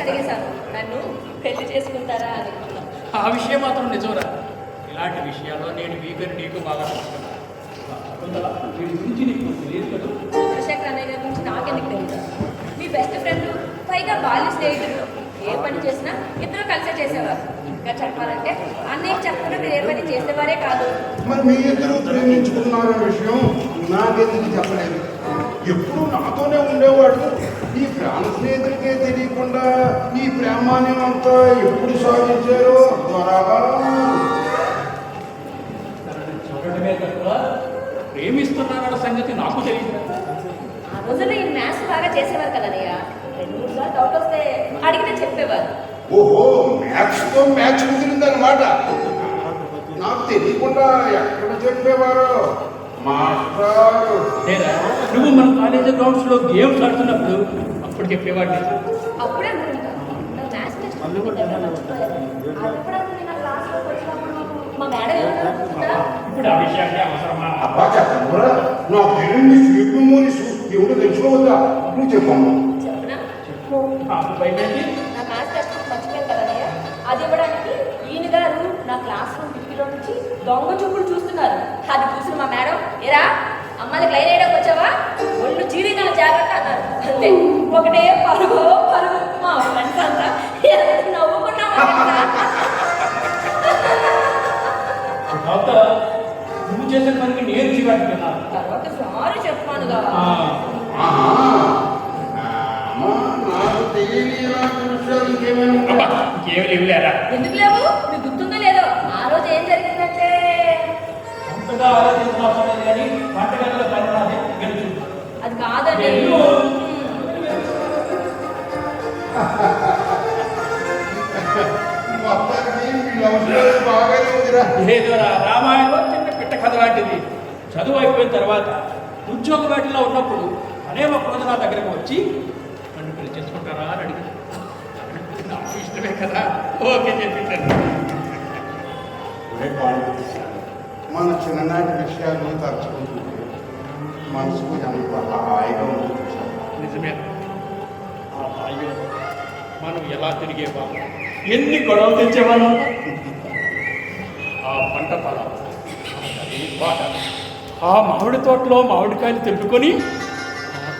అడిగేశాను నన్ను పెళ్లి చేసుకుంటారా అని. ఆ విషయం మాత్రం నిజంరా. ఇలాంటి విషయాల్లో నేను వీకని నీకు బాగా తెలుసుకున్నాను. వీడి గురించి నీకు తెలియదు కదా. చంద్రశేఖర్ అన్నయ్య గారి గురించి నాకెందుకు తెలియదు? మీ బెస్ట్ ఫ్రెండ్, పైగా బాల్య స్నేహితుడు. ఏ పని చేసినా ఇద్దరు కలిసే చేసేవారు. ఇంకా చెప్పాలంటే అన్నయ్య చెప్పకుండా మీరు ఏ పని చేసేవారే కాదు. మరి మీ ఇద్దరు ప్రేమించుకున్నారనే విషయం నాకెందుకు చెప్పలేదు? ఎప్పుడు నాతోనే ఉండేవాడు. ఈ ప్రాణ స్నేహితుడికే తెలియకుండా ఈ ప్రేమాన్ని అంతా ఎప్పుడు సాధించారో త్వరగా చూడటమే తప్ప ప్రేమిస్తున్నారన్న సంగతి నాకు తెలియదు. ఆ రోజుల్లో ఈ మ్యాథ్స్ బాగా చేసేవారు కదన్నయ్య. 2-3 సార్లు డౌట్ వస్తే అడిగితే చెప్పేవారు. ఓహో, మ్యాథ్స్తో మ్యాచ్ కుదిరిందనమాట. నాకు తెలియకుండా ఎక్కడ చెప్పేవారు మాస్టర్? లేదా నువ్వు మన కాలేజీ గ్రౌండ్స్ లో గేమ్స్ ఆడుతున్నప్పుడు అప్పుడు చెప్పేవాడిని. అప్పుడే మ్యాథ్స్ మా మేడం ఏమన్నా ఇప్పుడు ఆ విషయాన్ని అవసరమా? అబ్బా చెప్పరా, నా పేరుని స్వీట్ మెమోరీస్ ఎవరు తెలుసుకోవద్దా? నువ్వు చెప్పమ్మా. చెప్పనా? నాకు భయమేంటి? నా మ్యాథ్స్ టెక్స్ట్ బుక్ మర్చిపోయాను కదన్నయ్య. అది ఇవ్వడానికి ఈయన గారు నా క్లాస్ రూమ్ కిటికీలో నుంచి దొంగ చూపులు చూస్తున్నారు. అది చూసిన మా మేడం, ఏరా అమ్మాయికి లైన్ వేయడానికి వచ్చావా, ఒళ్ళు చీరికలు జాగ్రత్త అన్నారు. అంతే, ఒకటే పరుగు పరుగు. మా ఫ్రెండ్స్ అంతా ఎంత నవ్వుకున్నామా. తర్వాత నువ్వు చేసిన పనికి నేను చివాడుతున్నాను. తర్వాత సారీ చెప్పానుగా. నాకు తెలియని ఇలాంటి విషయాలు ఇంకేమైనా ఉంటాయా? ఇంకేమి లేవులేరా? ఎందుకు లేవు? మీకు గుర్తుందో లేదో ఆ రోజు ఏం జరిగిందంటే, అంతగా ఆలోచించాల్సిన కానీ వంటగదిలో పని రాదే గెలుచు. అది కాదండి. మొత్తానికి మీ లవ్ స్టోరీ బాగానే ఉందిరా. ఏదోరా, రామాయణంలో చిన్న పిట్ట కథ లాంటిది. చదువు అయిపోయిన తర్వాత ఉద్యోగ వేటలో ఉన్నప్పుడు అనే ఒక రోజు నా దగ్గరకు వచ్చి నన్ను పెళ్లి చేసుకుంటారా అని అడిగాను. నాకు ఇష్టమే కదా, ఓకే చెప్పించాను. మన చిన్ననాటి విషయాలు తలుచుకుంటుంటే మనసుకు ఎంత హాయిగా ఉంటుంది. నిజమే. ఆ హాయిగా మనం ఎలా తిరిగేవాళ్ళం, ఎన్ని గొడవలు తెచ్చేవాళ్ళం. ఆ పంట పొలం, బాట, ఆ మామిడి తోటలో మామిడికాయలు తెంపుకొని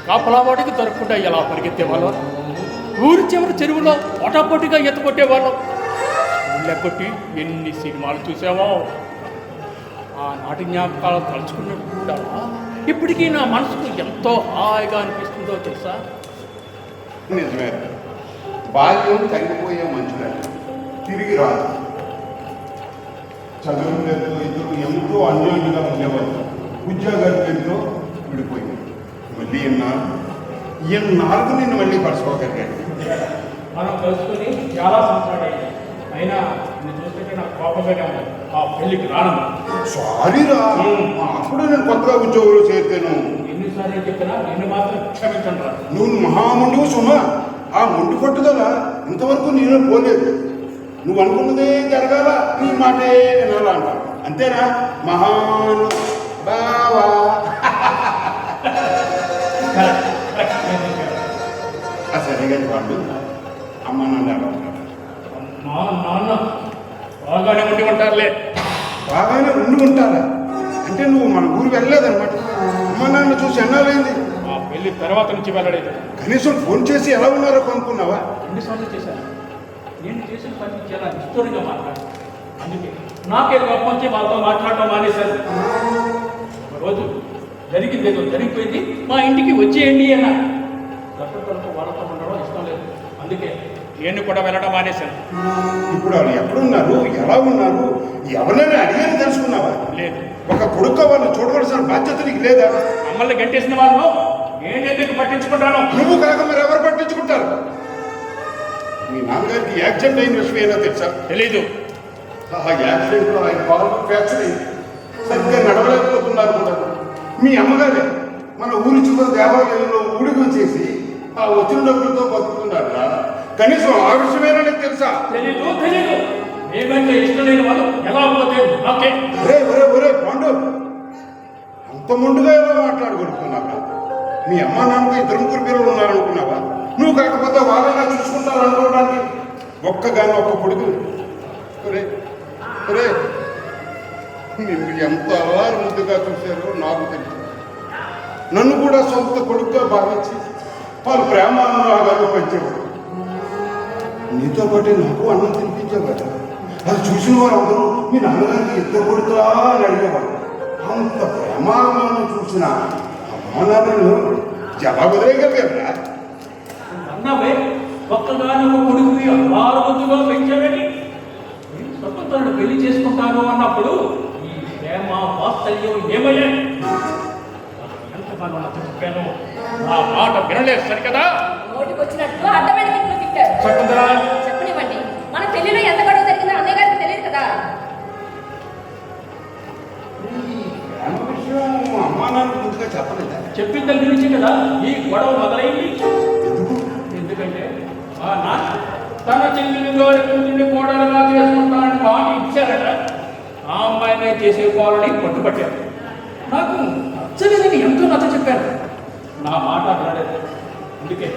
కాపలావాడికి దొరకకుండా ఎలా పరిగెత్తేవాళ్ళం. ఊరి చివరి చెరువులో పొటాపోటీగా ఎత్తుకొట్టేవాళ్ళం. ఊళ్ళెక్కొట్టి ఎన్ని సినిమాలు చూసామో. ఆ నాటి జ్ఞాపకాలు తలుచుకున్నట్టు కూడా ఇప్పటికీ నా మనసుకు ఎంతో హాయిగా అనిపిస్తుందో తెలుసా. నిజమే, బాల్యం తగ్గిపోయే మంచులే, తిరిగి రాదు. చదువు పేరుతో ఇద్దరు ఎంతో అన్యోన్యంగా ఉండేవాళ్ళు. ఉద్యోగాల పేరుతో విడిపోయింది. మళ్ళీ ఎన్నాళ్ళకు నిన్ను మళ్ళీ పరచుకోగలిగాడు. మనం కలుసుకొని చాలా సంవత్సరాలు అయింది. అయినా నేను చూస్తుంటే నాకు కోపంగానే ఉంది. ఆ పెళ్లికి రానమ్మా. సారీరా, అప్పుడు నేను కొత్తగా ఉద్యోగంలో చేరితేను. ఎన్నిసార్లు చెప్పినా నిన్ను మాత్రం క్షమించండి రా. నువ్వు మహాముండువు సుమా. ఆ మొండి పట్టుదల ఇంతవరకు నేను పోలేదు. నువ్వు అనుకున్నదే జరగాల, నీ మాటే వినాలా అంట. అంతేనా మహాను బావా? సరే కానీ వాళ్ళు అమ్మ నాన్న నాన్న బాగానే ఉండి ఉంటారులే. బాగానే ఉండి ఉంటారా? అంటే నువ్వు మన ఊరు వెళ్ళలేదన్నమాట. అమ్మ నాన్న చూసి ఎన్నాళ్ళైంది? ఆ పెళ్లి తర్వాత నుంచి వెళ్ళలేదు. కనీసం ఫోన్ చేసి ఎలా ఉన్నారో కనుక్కున్నావా? ఎన్నిసార్లు చేశాను. నేను చేసిన పని చాలా నిష్ఠూరంగా మాట్లాడాను. అందుకే నాకే కోపం వచ్చి వాళ్ళతో మాట్లాడటం మానేశాను. ఒకరోజు జరిగింది ఏదో జరిగిపోయింది, మా ఇంటికి వచ్చేయండి అన్న. దత్తతలకు వాళ్ళతో ఉండడం ఇష్టం లేదు. అందుకే నేను కూడా వెళ్ళడం మానేశాను. ఇప్పుడు వాళ్ళు ఎక్కడున్నారు, ఎలా ఉన్నారు, ఎవరైనా అడిగాని తెలుసుకున్నావా? లేదు. ఒక కొడుకు వాళ్ళు చూడవలసిన బాధ్యత నీకు లేదా? మమ్మల్ని గంటేసిన వాళ్ళు నేను ఎందుకు పట్టించుకుంటాను? నువ్వు కాక మరి ఎవరు పట్టించుకుంటారు? మీ నాన్నగారికి యాక్సిడెంట్ అయిన విషయం ఏదో తెలుసా? తెలీదు. ఆ యాక్సిడెంట్లో ఆయన కాలు ఫ్రాక్చర్ అయింది. సరిగ్గా నడవలేకపోతున్నారు కూడా. మీ అమ్మగారే మన ఊరి చివరి దేవాలయంలో ఊడిగం చేసి ఆ వచ్చిన డబ్బులతో బతుకుతున్నారు. కనీసం ఆ విషయమేనా నీకు తెలుసా? తెలీదు. ఏమంటే ఇష్టం లేని వాళ్ళు ఎలా పోతే నాకే. ఒరే పాండు, అంత ముందుగా ఎలా మాట్లాడగలుగుతున్నావా? మీ అమ్మ నాన్నకు 2 ముగ్గురు పిల్లలు ఉన్నారనుకున్నావా? నువ్వు కాకపోతే వాళ్ళైనా చూసుకుంటారనుకుంటా. ఒక్కగానో ఒక్క కొడుకు. ఒరే ఒరే, నిన్ను ఎంత అల్లారు ముద్దుగా చూశారో నాకు తెలుసు. నన్ను కూడా సొంత కొడుకుగా భావించి వాళ్ళు ప్రేమ అనురాగాలు పంచేవాడు. నీతో పాటే నాకు అన్నం తినిపించేవాడు. అది చూసిన వారు అందరూ మీ నాన్నగారికి ఇద్దరు కొడుకులా అని అడిగేవాడు. అంత ప్రేమాభిమానం చూసిన అమ్మానాన్నను ఎలా వదిలేయగలిగారా? అన్నావే ఒక్కగానో ఒక కొడుకుని అల్లారుగా పెంచాడని స్వతంత్రాన్ని పెళ్లి చేసుకుంటాను అన్నప్పుడు ఈ ప్రేమ వాత్సల్యం ఏమయ్యాయి? ఎంతగానో నాకు చెప్పాను, ఆ మాట వినలేదు సరికదా? నోటికి వచ్చినట్టు అడ్డమైన తిట్లు తిట్టారు. శకుంతల, చెప్పనివ్వండి, మన పెళ్లిలో ఎంత గొడవ జరిగిందో అన్నయ్య గారికి తెలియదు కదా. ప్రేమ విషయం అమ్మా నాన్న ముందుగా చెప్పలేదా? చెప్పిన దగ్గర నుంచి కదా ఈ గొడవ మొదలైంది. ఎందుకు? ఎందుకంటే ఆ నాన్న తన చెల్లిని గారి కూతుర్ని కోడలుగా చేసుకుంటానని మాట ఇచ్చారట. ఆ అమ్మాయినే చేసుకోవాలని పట్టుపట్టారు. నాకు నచ్చలేదని ఎంతో నచ్చ చెప్పారు. నా మాట రాలేదు. అందుకే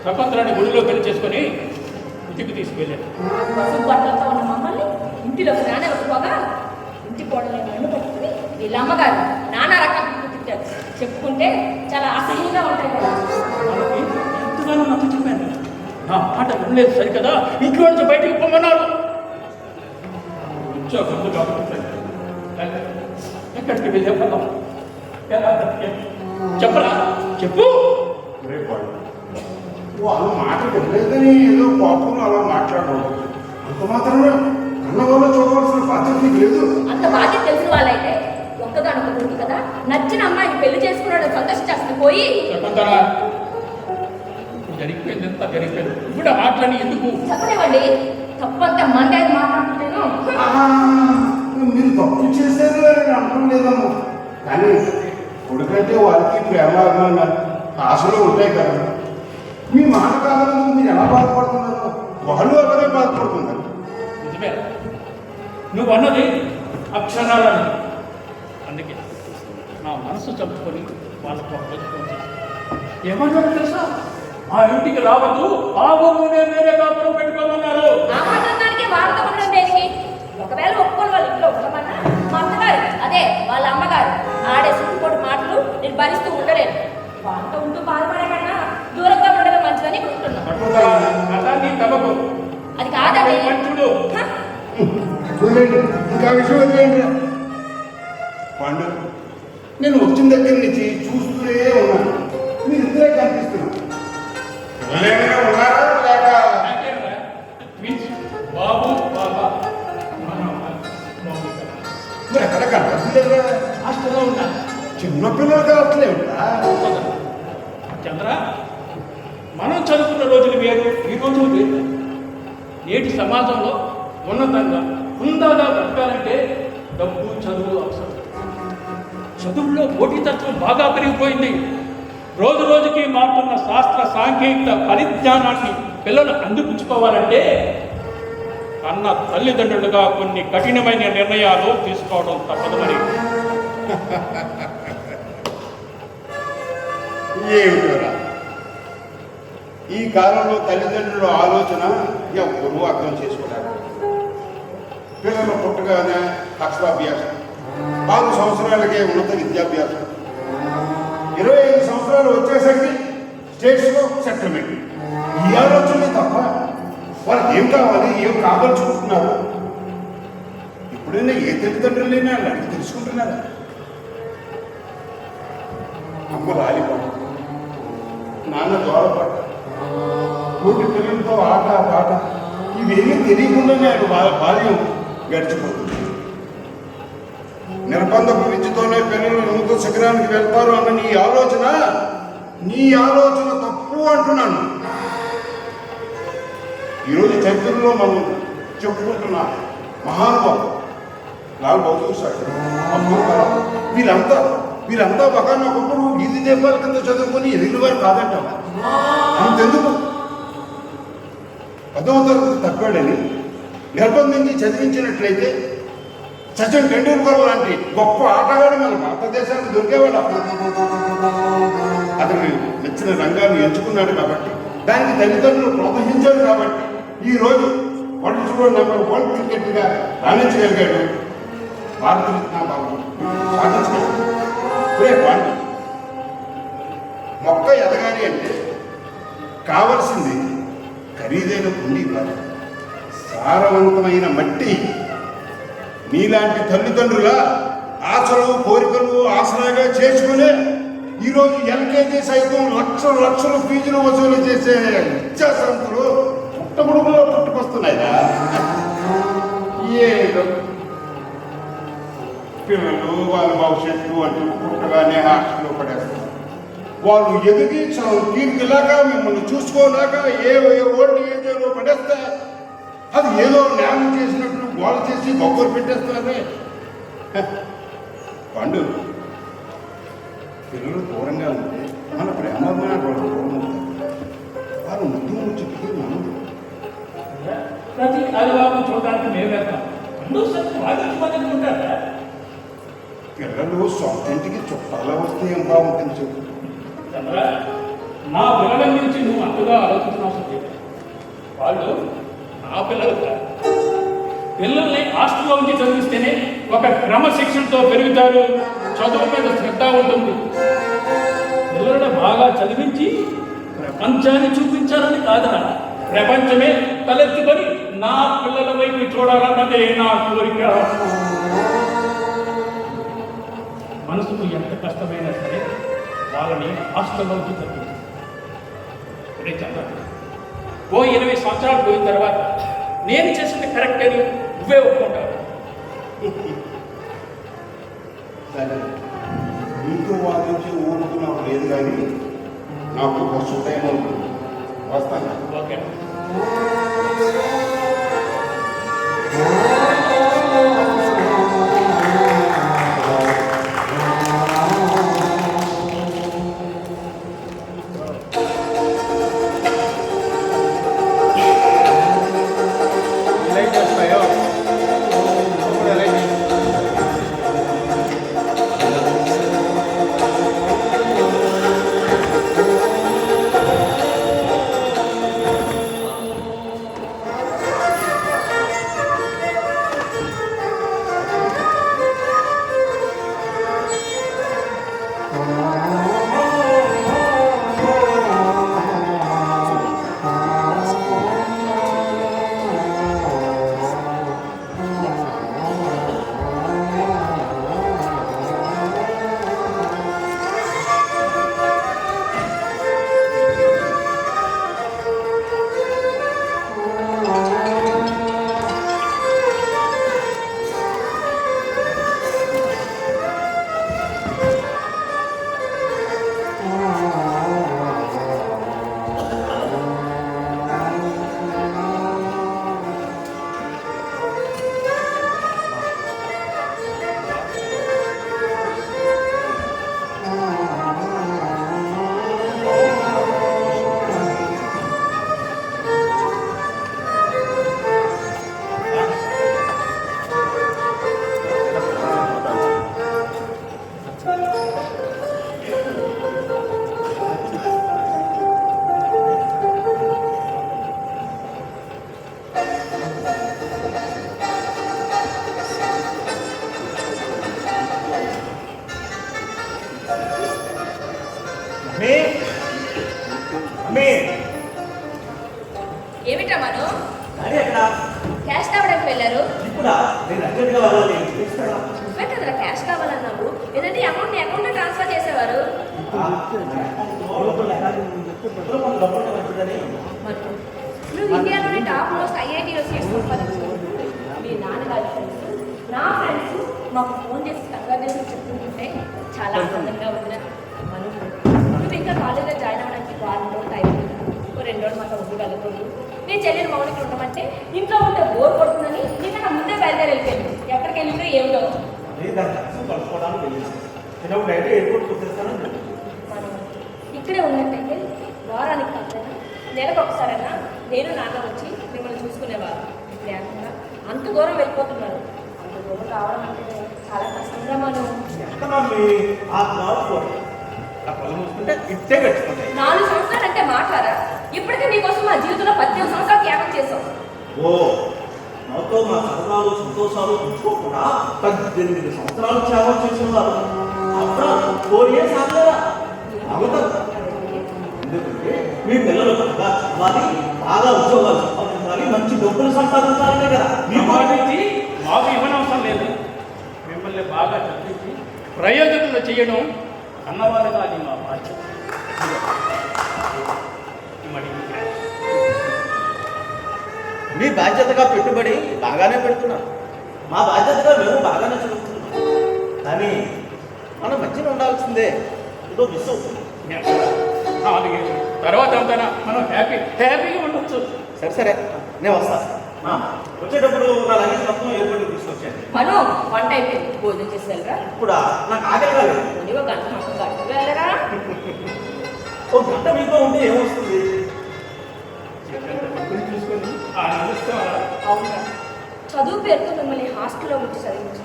స్వతంత్రాన్ని గుడిలో పెళ్లి చేసుకొని ఇంటికి తీసుకెళ్ళాను. పసుపు బట్టలతో ఉన్న మమ్మల్ని ఇంటిలోకి రానివ్వకపోగా ఇంటి కోడలే నన్ను పట్టుకుని వీళ్ళ అమ్మగారు నానా రకాల తిట్లు తిట్టారు. చెప్పుకుంటే చాలా అసహ్యంగా ఉంటాయి కదా. వాళ్ళకి ఎంతగానో నచ్చ చెప్పాను. నా మాట వినలేదు సరికదా ఇంట్లో నుంచి బయటికి పొమ్మన్నారు. ఉద్యోగం కాబట్టి ఎక్కడికి వెళ్ళే పదం చెప్పరా? చెప్పు. వాళ్ళు మాట వినలేదని ఏదో కోపంలో అలా మాట్లాడడం అంత మాత్రమే అన్నవాళ్ళు చూడవలసిన బాధ్యత నీకు లేదు. అంత బాధ్యత తెలిసిన వాళ్ళైతే ఒక్కగానొక్క కొడుకు కదా, నచ్చిన అమ్మాయిని పెళ్లి చేసుకున్నాడు సంతోషించేస్తుంది పోయి. చెప్పంటారా? జరిగిపోయింది ఎంత జరిగిపోయింది. ఇప్పుడు మాట్లాడి ఎందుకు? చెప్పనివ్వండి, తప్పంతా మండే మాట్లాడుతున్నాను. మీరు తప్పు చేశారు అని అనడం లేదమ్మా. కానీ కొడుకంటే వాళ్ళకి ప్రేమ అభిమానాలు ఆశలు ఉంటాయి కదా. మీ మాట కావాలని మీరు ఎలా బాధపడుతున్నారు? వాళ్ళు అలాగే బాధపడుతున్నారు. నిజమే, నువ్వు అన్నది అక్షరాలని. అందుకే నా మనసు చంపుకొని వాళ్ళకు ఏమన్నాడు తెలుసా? ఆ ఇంటికి రావద్దు, ఆ ఊరునే వేరే కాపురం పెట్టుకోమన్నారు. ఆ మాట్లాడడానికి వాళ్ళతో ఉండడం దేనికి? ఒకవేళ ఒప్పుకొని వాళ్ళ ఇంట్లో ఉండమన్నా మా అత్తగారు, అదే వాళ్ళ అమ్మగారు ఆడే సుట్టుకోటి మాటలు నేను భరిస్తూ ఉండలేను. వాళ్ళతో ఉంటూ బాధపడే కన్నా దూరంగా ఉండడం మంచిదని ఉంటున్నాను. అది కాదండి. మంచుడు వదిలేండి, ఇంకా విషయం వదిలేండి. పండు, నేను వచ్చిన దగ్గర నుంచి చూస్తూనే ఉన్నాను. మీరు ఇద్దరే కనిపిస్తున్నారు. ఎవరైనా ఉన్నారా లేక? బాబు బాబా మీరు ఎక్కడ కనిపిస్తలేదా? హాస్టల్లో ఉన్నారు. చిన్నపిల్లలు కావట్లేదా? చంద్ర, మనం చదువుకున్న రోజులు వేరు, ఈ రోజులు వేరు. నేటి సమాజంలో ఉన్నతంగా హుందాగా బ్రతకాలంటే డబ్బు చదువు అవసరం. చదువుల్లో పోటీతత్వం బాగా పెరిగిపోయింది. రోజు రోజుకి మారుతున్న శాస్త్ర సాంకేతిక పరిజ్ఞానాన్ని పిల్లలు అందిపుచ్చుకోవాలంటే కన్న తల్లిదండ్రులుగా కొన్ని కఠినమైన నిర్ణయాలు తీసుకోవడం తప్పదు. మరి ఏమిటోరా, ఈ కాలంలో తల్లిదండ్రుల ఆలోచన ఎవరు అర్థం చేసుకోలేరు. పిల్లలు పుట్టగానే అక్షరాభ్యాసం, 4 సంవత్సరాలకే ఉన్నత విద్యాభ్యాసం, 25 సంవత్సరాలు వచ్చేసరికి స్టేట్స్లో సెటిల్మెంట్. ఈ ఆలోచనే తప్ప వాళ్ళకి ఏం కావాలి, ఏం కాదలుచుకుంటున్నారు ఎప్పుడైనా ఏ తల్లిదండ్రులైనా అడిగి తెలుసుకుంటున్నారా? అమ్మ లాలిపాట, నాన్న దోరపాట, కోటి పిల్లలతో ఆట పాట, ఇవేమీ తెలియకుండానే ఆయన బాల్యం గడిచిపోతుంది. నిర్బంధపు విద్యతోనే పిల్లలు ఉన్నత శిఖరానికి వెళ్తారు అన్న నీ ఆలోచన తప్పు అంటున్నాను. ఈరోజు చరిత్రలో మనం చెప్పుకుంటున్న మహానుభావులు లాల్ బహదూర్ శాస్త్రి, అబ్దుల్ కలాం, వీళ్ళంతా ఒకనొకప్పుడు వీధి దీపాల కింద చదువుకొని ఎదిగిన వారు కాదంటావా? అంతెందుకు 10వ తరగతి తప్పాడని నిర్బంధించి చదివించినట్లయితే సచిన్ టెండూల్కర్ లాంటి గొప్ప ఆటగాడు మన భారతదేశానికి దొరికేవాడు. అతను నచ్చిన రంగాన్ని ఎంచుకున్నాడు కాబట్టి, దానికి తల్లిదండ్రులు ప్రోత్సహించారు కాబట్టి ఈ రోజు వరల్డ్ నెంబర్ 1 క్రికెట్గా రాణించగలిగాడు. భారతరత్న బాబు సాధించగలిగాడు. పాండు, మొక్క ఎదగాలి అంటే కావలసింది ఖరీదైన కుండీ కాదు, సారవంతమైన మట్టి. నీలాంటి తల్లిదండ్రుల ఆశలు కోరికలు ఆసరాగా చేసుకునే ఈరోజు ఎల్కేజీ సైతం లక్షల లక్షల ఫీజులు వసూలు చేసే విద్యాసంస్థలు పుట్టగొడుగులో పుట్టుకొస్తున్నాయిరా. ఏదో పిల్లలు వాళ్ళ భవిష్యత్తు అంటూ పుట్టగానే హాస్టల్లో పడేస్తారు. వాళ్ళు ఎదిగి కీర్తిలాగా మిమ్మల్ని చూసుకోలేక ఏ ఓల్డ్ ఏజ్లో పడేస్తే అది ఏదో న్యాయం చేసినట్లు గోడ చేసి గొప్పలు పెట్టేస్తున్నారే. పండు, పిల్లలు దూరంగా ఉంటే మన ప్రేమమైన వాళ్ళు దూరం అవుతారు. వారు ముద్దు ముచ్చుకి నమ్మదు. ప్రతి ఆదివారం చూడడానికి మేము వెళ్తాం. ఉంటారా? పిల్లలు సొంత ఇంటికి చుట్టాలా వస్తే ఏం బాగుంటుంది చెప్పు. నా పిల్లల గురించి నువ్వు అంతగా ఆలోచించిన వాళ్ళు నా పిల్లలు కాదు. పిల్లల్ని హాస్టల్లో ఉంచి చదివిస్తేనే ఒక క్రమశిక్షణతో పెరుగుతారు, చదువు మీద శ్రద్ధ ఉంటుంది. పిల్లలను బాగా చదివించి ప్రపంచాన్ని చూపించాలని కాదనా, ప్రపంచమే తలెత్తుకొని నా పిల్లల వైపు చూడాలన్నదే నా కోరిక. మనసుకు ఎంత కష్టమైనా సరే వాళ్ళని హాస్టల్లో ఉంచి చదివించారు. ఓ 20 సంవత్సరాలు పోయిన తర్వాత నేను చేసింది కరెక్ట్ అని నువ్వే ఒప్పుకుంటావు. సరే, నీతో వాదించి ఊరుకున్నావు లేదు, కానీ నాకు బస్సు టైం అవుతుంది, వస్తాను. ఓకే. ఏమిటా మను? క్యాష్ కావడానికి వెళ్ళారు. నువ్వే కదరా క్యాష్ కావాలన్నావు. ఏదంటే అమౌంట్ నీ అకౌంట్లో ట్రాన్స్ఫర్ చేసేవారు. నువ్వు ఇండియాలోని టాప్ మోస్ట్ ఐఐటీలో సీట్స్ సంపాదించావు. మీ నాన్నగారి ఫ్రెండ్స్, నా ఫ్రెండ్స్ మాకు ఫోన్ చేసి కంగ్రాచులేషన్స్ చెప్తుంటే చాలా ఆనందంగా ఉంది. మను, నువ్వు ఇంకా కాలేజ్లో జాయిన్ అవ్వడానికి వారం రోజులు టైం ఉంది. 2 రోజులు మాతో ఉండగలుగుతుంది. నీ చెల్లెలు మౌనికి ఉండమంటే ఇంట్లో ఉంటే బోర్ కొడుతుందని నీకన్నా ముందే బయలుదేరి వెళ్ళిపోయింది. ఎక్కడికి వెళ్ళిందో ఏమిటో. మనం ఇక్కడే ఉన్నట్టయితే వారానికి కాకపోయినా నెలకు ఒకసారైనా నేను నాన్న వచ్చి మిమ్మల్ని చూసుకునేవారు. లేకుండా అంత దూరం వెళ్ళిపోతున్నారు. అంత దూరం రావడం అంటే చాలా కష్టంగా. మనం 4 సంవత్సరాలు అంటే మాట్లాడా? ఇప్పటికే నీకోసం మా జీవితంలో 18 సంవత్సరాలు త్యాగం చేసాం. ఓ నాతో నా సరదాలు సంతోషాలు ఉంచుకోకుండా 18 సంవత్సరాలు త్యాగం చేసిన వారు అప్పుడు 4 years ఆగలేదా? ఆగుతారు. ఎందుకంటే మీ పిల్లలు బాగా చదవాలి, బాగా ఉద్యోగాలు సంపాదించాలి, మంచి డబ్బులు సంపాదించాలనే కదా మీ సంపాదించి మాకు ఇవ్వనవసరం లేదు. మిమ్మల్ని బాగా చదివించి ప్రయోజకులు చేయడం అన్నవారుగా అది మా బాధ్యత. మరి మీ బాధ్యతగా పెట్టుబడి బాగానే పెడుతున్నారు, మా బాధ్యతగా మేము బాగానే చదువుతున్నాం. కానీ మనం మధ్యన ఉండాల్సిందే, ఏదో మిస్ అవుతుంది. అలాగే తర్వాత అంతా మనం హ్యాపీగా ఉండొచ్చు. సరే సరే, నేను వస్తా. వచ్చేటప్పుడు నా లగేజ్ మొత్తం ఎయిర్పోర్ట్కి తీసుకొచ్చాను. మను వంట అయిపోయింది, భోజనం చేసి వెళ్ళరా. ఇప్పుడు నాకు ఆకలి కాలేదు. పోనీ ఒక గంట మాకు గంట వెళ్ళరా. ఒక గంట మీతో ఉంటే ఏమొస్తుంది? చూసుకొని అవునా, చదువు పేరుతో మిమ్మల్ని హాస్టల్లో ఉంచి చదివించు.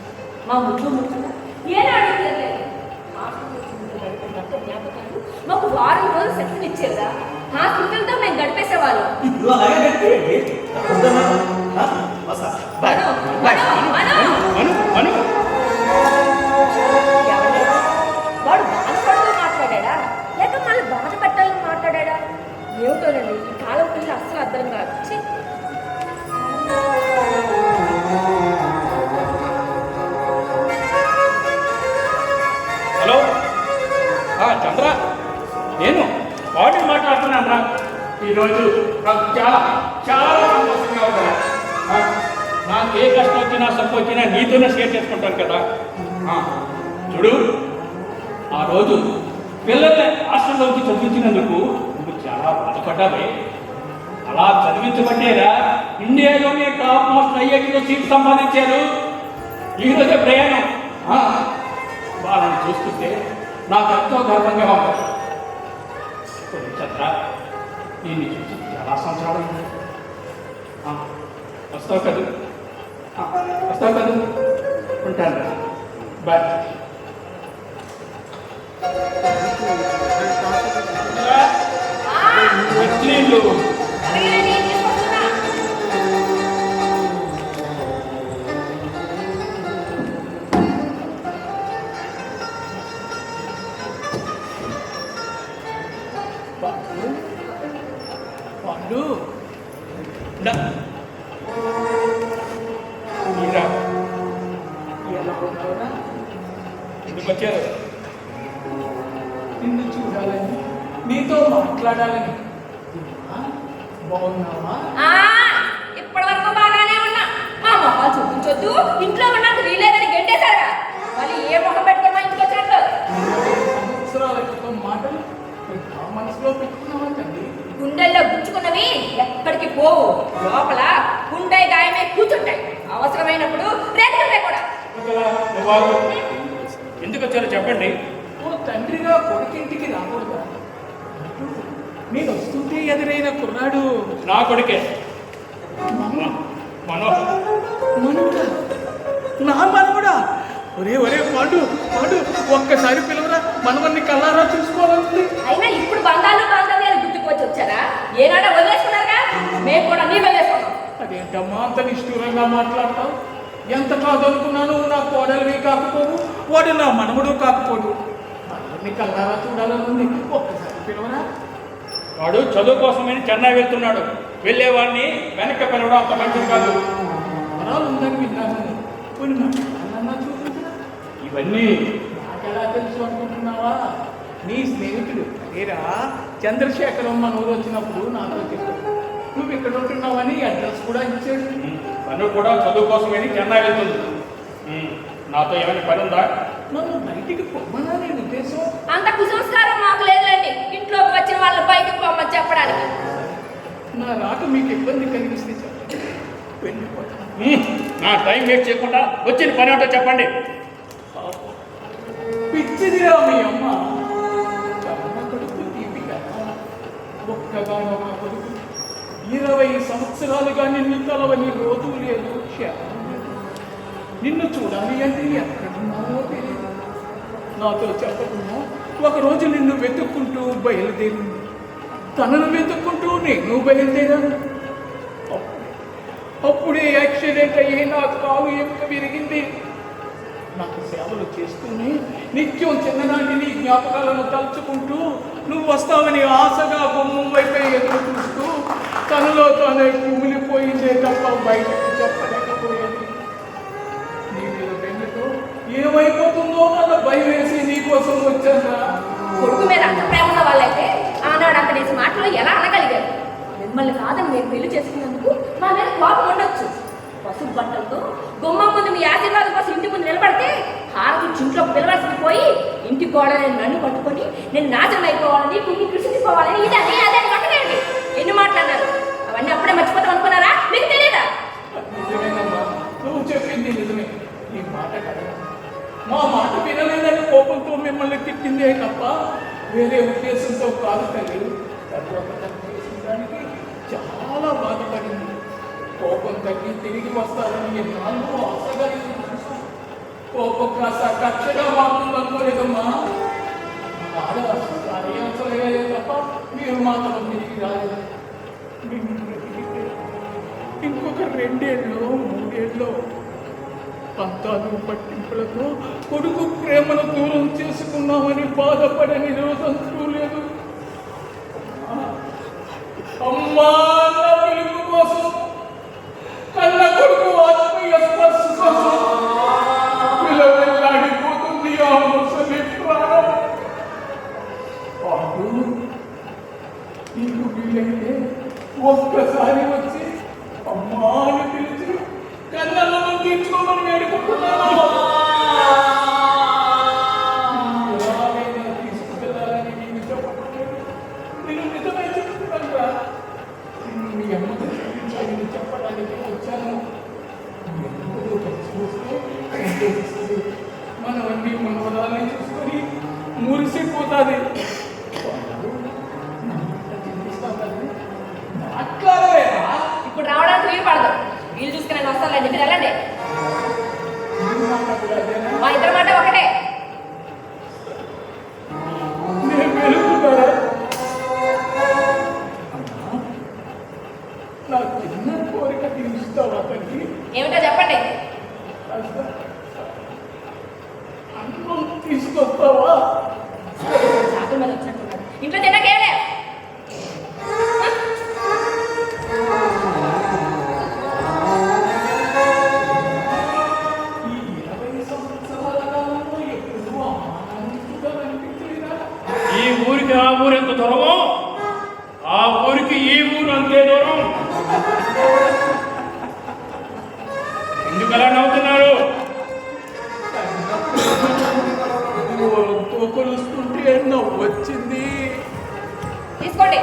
మా ముట్లు ముట్టుకున్నా ఏనాడు తెలియలేదు. హాస్టల్లో గడిపినట్టు జ్ఞాపకాలు మాకు వారం రోజులు శక్తిని ఇచ్చేదా. హాస్పిటల్తో మేము గడిపేసేవాళ్ళం. ఇప్పుడు అలాగే గడిపేయండి. వస్తా. బాయ్. బాయ్. ఎవరు? వాడు బాధపడుతూ మాట్లాడా లేక మళ్ళీ బాధ పెట్టాలని మాట్లాడా? ఏమిటోనండి ఈ కాలం పిల్లలు అస్సలు అర్థం కాదు. ఛీ. హలో చంద్ర, నేను వాడిని మాట్లాడుతున్నాను రా. ఈరోజు నాకు చాలా చాలా సంతోషంగా ఉంది. నాకు ఏ కష్టం వచ్చినా సప్పు వచ్చినా నీతోనే షేర్ చేసుకుంటాను కదా. చూడు, ఆ రోజు పిల్లల్ని హాస్టల్లోకి చదివించినందుకు నువ్వు చాలా బాధపడ్డావే. అలా చదివించబట్టేరా ఇండియాలోనే టాప్ మోస్ట్ ఐఐటీలో సీట్ సంపాదించారు. ఈరోజే ప్రయాణం. వాళ్ళని చూస్తుంటే నాకు ఎంతో గర్వంగా ఉంది. చంద్ర, నేను చూసి చాలా సంవత్సరాలు అయింది. వస్తావు కదా? వస్తావు కదా? ఉంటాను. బాయ్. నీళ్ళు పండు మీరా ఎలా ఉన్నారా? ఎందుకు వచ్చారు? నిన్ను చూడాలని, నీతో మాట్లాడాలని. బాగున్నావా? ఇప్పటి వరకు బాగానే ఉన్నా. మా మొహాలు చూపించొద్దు, ఇంట్లో ఉన్నంత వీలేదని గెంటేశారా? మళ్ళీ ఏ మొహం పెట్టుకుని మా ఇంటికి వచ్చినట్టు? సంవత్సరాల క్రితం మాటలు మనసులో పెట్టుకున్నావా తండ్రి? గుండెల్లో గుచ్చుకున్నవి ఎక్కడికి పోవు. లోపల గుండె గాయమే కూర్చుంటాయి. అవసరమైనప్పుడు రేగుతుంటాయి కూడా. ఎందుకు వచ్చారో చెప్పండి. ఓ తండ్రిగా కొడుకింటికి రాకూడదా? నేను వస్తుంటే ఎదురైన కుర్రాడు నా కొడుకే మనుడా, నా మనవడా. ఒరే ఒరే పాండు పాండు, ఒక్కసారి పిలవరా, మనవన్ని కల్లారా చూసుకోవాలంటే. అయినా ఇప్పుడు బంధాలు బాంధవ్యాలు గుర్తుకొచ్చి వచ్చారా? ఏనాడా వదిలేసుకున్నారుగా, మేము కూడా నీ వదిలేసుకున్నాం. అదేంటమ్మా అంత నిష్ఠూరంగా మాట్లాడతావు? ఎంత కాదనుకున్నాను నా కోడలివి కాకపోవు, వాడు నా మనవడు కాకపోడు. మనవన్ని కల్లారా చూడాలని ఉంది, ఒక్కసారి పిలవరా. వాడు చదువు కోసమని చెన్నై వెళ్తున్నాడు. వెళ్ళేవాడిని వెనక్కి పిలవడం అంత మంచిది కాదు. వరాలు ఉందని విన్నాను, కొన్ని మాట్లాడాలన్నా చూపించరా. ఇవన్నీ నాకెలా తెలుసు అనుకుంటున్నావా? నీ స్నేహితుడు అదేరా చంద్రశేఖరం మన ఊరు వచ్చినప్పుడు నాతో చెప్పాడు. నువ్వు ఇక్కడ ఉంటున్నావని అడ్రస్ కూడా ఇచ్చాడు. తను కూడా చదువు కోసమని చెన్నై వెళ్తుంది. నాతో ఏమైనా పని ఉందా? నన్ను బయటికి పొమ్మనా నీ ఉద్దేశం? అంత కుసంస్కారం మాకు లేదులేండి. ఇంట్లోకి వచ్చిన వాళ్ళ బయటకు పొమ్మని చెప్పడానికి. నా రాక మీకు ఇబ్బంది కలిగిస్తే చెప్పండి, వెళ్ళిపోతాను. నా టైం వేస్ట్ చేయకుండా వచ్చిన పని ఏంటో చెప్పండి. పిచ్చిదిరా మీ అమ్మ. కన్న కొడుకు దీపిక, ఒక్కగానొక్క కొడుకు. 20 సంవత్సరాలుగా నిన్ను కలవని రోజు లేదు, క్షేమం లేదు. నిన్ను చూడాలి అంటే ఎక్కడున్నావో తెలియదు. నాతో చెప్పకుండా ఒకరోజు నిన్ను వెతుక్కుంటూ బయలుదేరింది. తనను వెతుక్కుంటూ నేను బయలుదేరాను. అప్పుడే యాక్సిడెంట్ అయ్యి నా కాలు ఎముక విరిగింది. నాకు సేవలు చేస్తూనే నిత్యం చిన్ననాటి నీ జ్ఞాపకాలను తలుచుకుంటూ నువ్వు వస్తావని ఆశగా గుమ్మం వైపే ఎదురు చూస్తూ తనలో తానే కుమిలిపోయిందే తప్ప బయటకు చెప్పలేకపోయేది. నీ మీద బెంగతో ఏమైపోతుందో అన్న భయం వేసి నీ కోసం వచ్చానా. కొడుకు మీద అంత ప్రేమ ఉన్న వాళ్ళైతే ఆనాడు అంతనేసి మాటలు ఎలా అనగలిగారు? మిమ్మల్ని కాదని మీరు పెళ్లి చేసుకున్నందుకు మా మీద కోపం ఉండొచ్చు. పసుపు బట్టలతో గుమ్మం ముందు మీ ఆశీర్వాదం కోసం ఇంటి ముందు నిలబడితే హారతి చింట్లో పిలవలసి పోయి ఇంటి గోడని నన్ను పట్టుకొని నేను నాశనం అయిపోవాలని కుమ్మి కృషిపోవాలని ఇది అదే అదే కొట్టలేండి. ఎన్ని మాట్లాడినారు? అవన్నీ అప్పుడే మర్చిపోతాం అనుకున్నారా? మీకు తెలియదా? నిజమేనమ్మా, నువ్వు చెప్పింది నిజమే. నీ మాట కదా, మా మాట వినలేదని కోపంతో మిమ్మల్ని తిట్టిందే తప్ప వేరే ఉద్దేశంతో కాదు తల్లి. తర్వాత తను చేసిన దానికి చాలా బాధపడింది. కోపం తగ్గి తిరిగి వస్తారని ఎన్నాళ్ళు ఆశగా చూసాను. కోపం కాస్త కక్షగా మారుతుంది అనుకోలేదమ్మా. కార్యాలే తప్ప మీరు మాత్రం తిరిగి రాలేదు. ఇంకొక 2 ఏళ్ళు 3 ఏళ్ళు పంతాలు పట్టింపులతో కొడుకు ప్రేమను దూరం చేసుకున్నామని బాధపడని రోజంతూ లేదు. అమ్మా నా పిలుపు కోసం, కన్న కొడుకు ఆత్మీయ స్పర్శ కోసం పిల్లవెల్లాడిపోతుంది ఆ ముసలి ప్రాణం. పాటు నీకు వీలైతే ఒక్కసారి వచ్చి అమ్మా అని పిలిచి కన్నలను తీర్చుకోమని వేడుకుంటున్నాను. ఎలాగైనా తీసుకువెళ్ళాలని నేను చెప్పట్లేదు. నేను నిజమే చెప్తున్నానురా. మీ అమ్మతో చూపించాలని చెప్పడానికి వచ్చాను. చూస్తే మనవన్నీ మనవరాలని చూసుకొని మురిసిపోతుంది. మాట్లాడలేదా? ఇప్పుడు రావడానికి వీలు పడదు. వీలు చూసుకుని నేను వస్తానులేండి, మీరు వెళ్ళండి. మా ఇద్దరి మాట ఒకటే. నేను వెళుతున్నారా? నా చిన్న కోరిక తీరుస్తావా తల్లి? ఏమిటో చెప్పండి. అన్నం తీసుకొస్తావా? చాకుల మీద వచ్చినట్టున్నాడు. ఇంట్లో తిన్నాకేలే. ఈ 20 సంవత్సరాల కాలంలో ఎప్పుడూ ఆనందాన్ని చూడాలనిపించలేదా? ఈ ఊరికి ఆ ఊరు ఎంత దూరమో ఆ ఊరికి ఈ ఊరు అంతే దూరం. ఎందుకు అలా నవ్వుతున్నారు? దూరంతో కొలుస్తుంటే నవ్వు వచ్చింది. తీసుకోండి.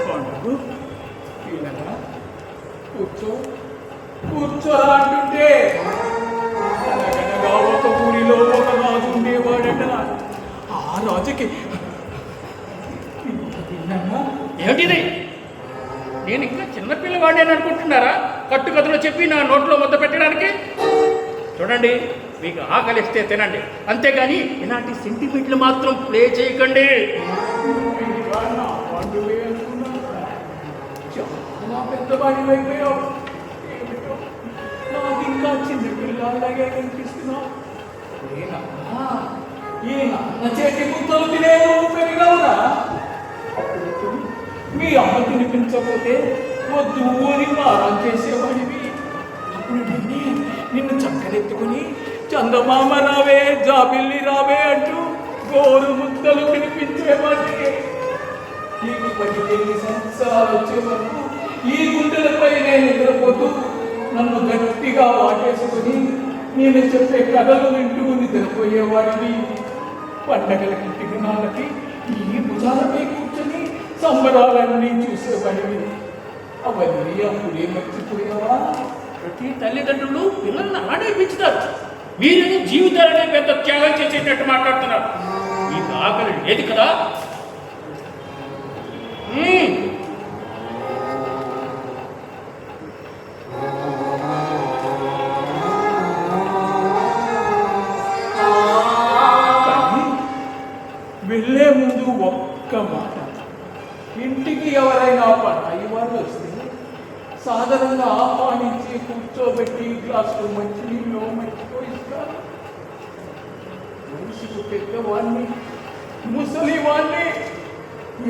పండుగ పిల్లగా కూర్చోరా అంటుంటే అనగనగా ఒక ఊరిలో ఒక రాజు ఉండేవాడట. ఆ రాజుకి విన్నానా? ఏమిటిది? నేను ఇంకా చిన్నపిల్లవాడిని అనుకుంటున్నారా? కట్టుకథలో చెప్పి నా నోట్లో ముద్ద పెట్టడానికి. చూడండి, మీకు ఆకలిస్తే తినండి, అంతేగాని ఇలాంటి సెంటిమెంట్లు మాత్రం ప్లే చేయకండి. ఇంకా నా పండుగ అనుకున్నాను. చాలా పెద్దవాడి అయిపోయావు. ఏమిటో నాకు ఇంకా చిన్నపిల్లలాగే కనిపిస్తున్నావు. ఈ నాన్న చేతి ముద్దలు తినే నువ్వు పెరిగావురా. అప్పుడు మీ అమ్మ తినిపించకపోతే వద్దు అని మారం చేసేవాడివి. అప్పుడు నిన్ను చక్కనెత్తుకుని చందమామ రావే, జాబిల్లి రావే అంటూ గోరు ముద్దలు తినిపించేవాడిని. నీకు 18 సంవత్సరాలు వచ్చే వరకు ఈ గుండెలపై నేను నిద్రపోతూ నన్ను గట్టిగా వాటేసుకుని నేను చెప్పే కథలు వింటూ నిద్రపోయేవాడివి. పండగలకి తిరునాళ్ళకి ఈ భుజాలపై కూర్చొని సంబరాలన్నీ చూసేవాడివి. అవన్నీ అప్పుడే మర్చిపోయావా? ప్రతి తల్లిదండ్రులు పిల్లల్ని ఆడేపించుతారు. మీరు జీవితాలనే పెద్ద త్యాగం చేసేటట్టు మాట్లాడుతున్నారు. మీకు ఆకలి లేదు కదా? ఆ వెళ్ళే ముందు ఒక్క మాట. ఇంటికి ఎవరైనా పరాయి వాళ్ళు వస్తే సాధారణంగా ఆహ్వానించి కూర్చోబెట్టి గ్లాసులు మంచినీళ్ళు మంచితో ఇస్తారు. మనిషికి పెద్దవాడిని, ముసలివాణ్ణి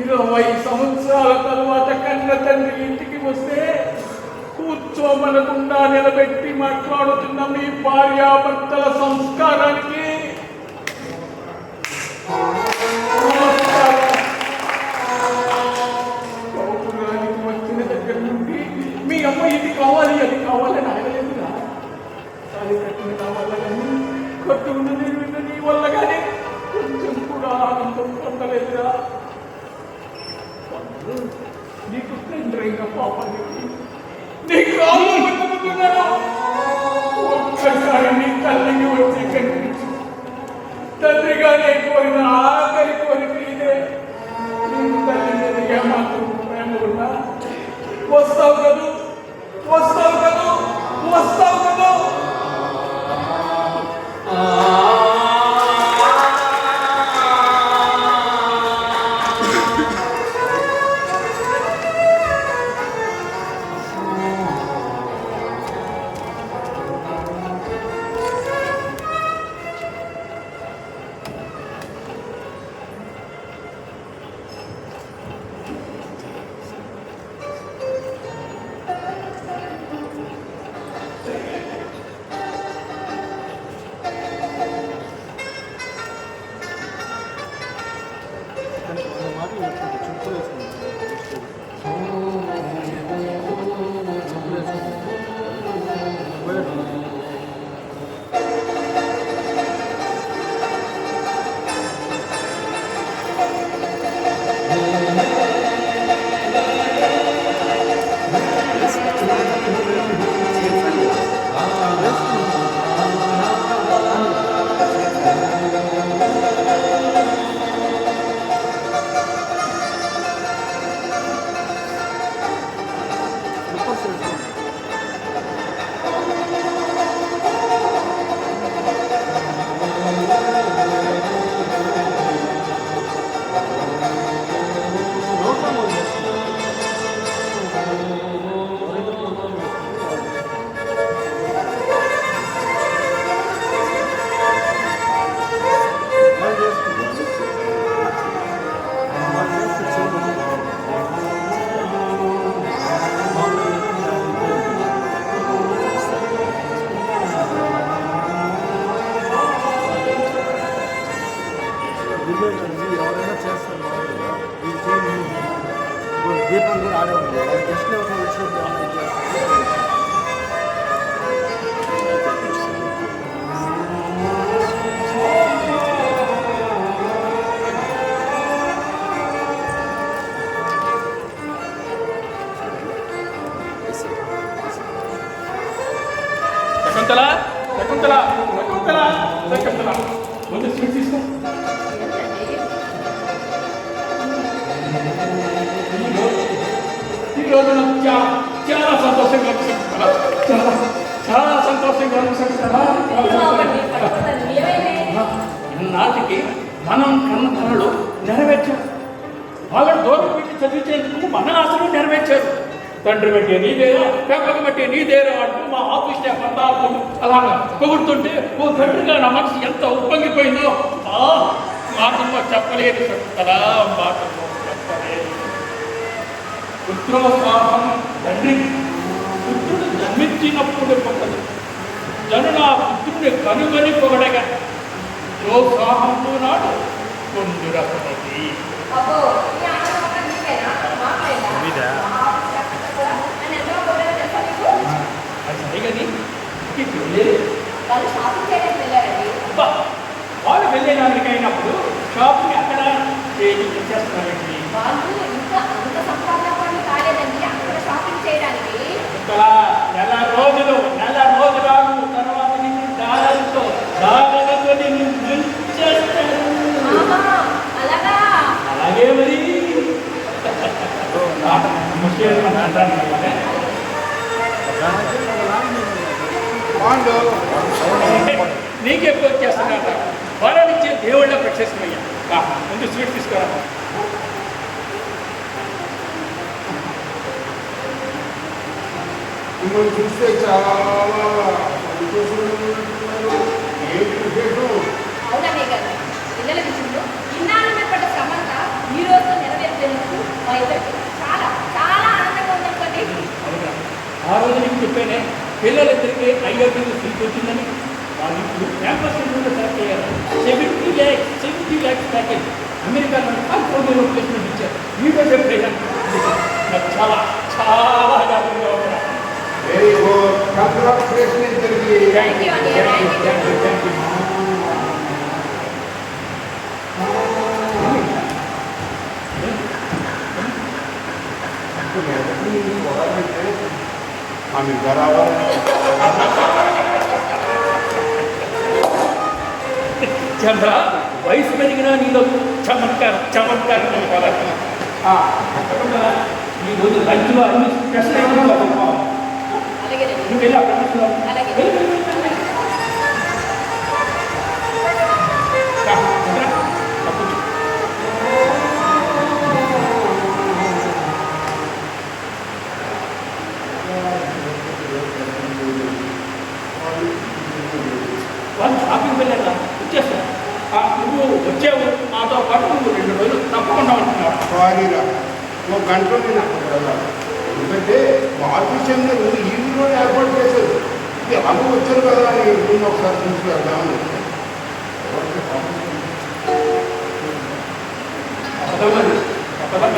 20 సంవత్సరాల తరువాత కన్న తండ్రి ఇంటికి వస్తే కూర్చోమనకుండా నిలబెట్టి మాట్లాడుతున్న మీ భార్యాభర్తల సంస్కారానికి పౌరానికి వచ్చిన దగ్గర నుండి మీ అమ్మ ఇది కావాలి అది కావాలని అడగలేదురా. అది కట్టిన వల్ల కానీ కట్టుకున్న నీ వల్ల కానీ కొంచెం కూడా ఆనందం పొందలేదురా. నీకు తండ్రైన పాపానికి నీకు ఒక్కసారి నీ తల్లికి వచ్చి కనిపించు. తండ్రిగానే కోరిన ఆఖరి కోరిక ఇదే. నీకు తల్లి మీద ఏమాత్రం ప్రేమ ఉన్నా వస్తావు కదూ, వస్తావు కదూ, వస్తావు కదూ. ఎవరైనా చేస్తారు దీపం కూడా ఆడే ఉంది. జస్ట్ వచ్చినప్పుడు శకుంతల శకుంతల శకుంతల శకుంతల ముందు స్వీట్ తీసుకో. ఈరోజు నాకు చాలా సంతోషంగా ఉంది శకుంతల, చాలా సంతోషంగా ఉంది శకుంతల. నాటికి మనం కన్న కళలు నెరవేర్చారు. వాళ్ళని దూరం పెట్టి చదివించేందుకు మన ఆశలు నెరవేర్చారు. తండ్రి బట్టి నీదేరా, పెంపకం బట్టి నీదేరా అంటూ మా ఆఫీస్ స్టాఫ్ అంతా అలాగా పొగుడుతుంటే ఓ తండ్రిగా నా మనసు ఎంత ఉప్పొంగిపోయిందో మాటల్లో చెప్పలేదు శకుంతలా, మాటల్లో చెప్పలేదు. పుత్రోత్సాహం తండ్రి పుత్రుడు జన్మించినప్పుడు పొగడు జనుల పుత్రుడిని కనుగొని పొగడగా ప్రోత్సాహంతో నాడు కొండు రసమతి వాళ్ళు వెళ్ళేదానికైనప్పుడు షాపింగ్ అక్కడ చేస్తున్నారండి. నెల రోజులు తర్వాత నిన్ను దారాలతో నిన్ను ముంచేస్తాను. అలాగే మరి నీకెప్పుడు వచ్చేస్తున్నా వరమిచ్చే దేవుళ్ళ వచ్చేసినయ్యా ముందు స్వీట్ తీసుకురా. మిమ్మల్ని చూస్తే చాలా సంతోషంగా ఉన్నారు. ఏంటి విశేషం? అవునండి గారు, పిల్లల విషయంలో ఇన్నాళ్ళు మీద పడ్డ శ్రమంతా ఈ రోజుతో నెరవేర్చేందుకు మా ఇద్దరికి చాలా చాలా ఆనందంగా ఉందనుకోండి. అవునా, ఆ రోజు నీకు చెప్పానే పిల్లలిద్దరికి ఐఐటీలో సీట్ వచ్చిందని. వాళ్ళు ఇప్పుడు క్యాంపస్ ఇంటర్వ్యూలో సెలెక్ట్ అయ్యారు. 70 lakhs ప్యాకేజ్ అమెరికా నుండి కాలిఫోర్నియాలో ప్లేస్మెంట్ ఇచ్చారు. మీతో చెప్పేదా నాకు చాలా చాలా హ్యాపీగా ఉన్నా. వెరీ గుడ్, కంగ్రాచులేషన్ ఇద్దరికి. Thank you అండి, thank you. ఆమె బరాబర్ చంద్ర, వయసు పెరిగినా నీలో చమత్కారం చమత్కారం ఈ రోజు లంచ్లో అన్ని స్పెషల్ అలాగేనండి. నువ్వు వెళ్ళి అక్కడ కూర్చున్నావు. అలాగే. వాళ్ళు షాపింగ్ వెళ్ళాక వచ్చేస్తాను. నువ్వు వచ్చావు నాతో పాటు నువ్వు 2 రోజులు తప్పకుండా ఉంటున్నావు. సారీరా, ఒక గంట నేను అక్కడ వెళ్ళాలి. ఎందుకంటే ఆఫీస్ అందరూ ఈవినింగ్లో ఏర్పాటు చేశారు. ఇది ఎలాగో వచ్చారు కదా అని రూమ్ ఒకసారి చూసి వెళ్దామని.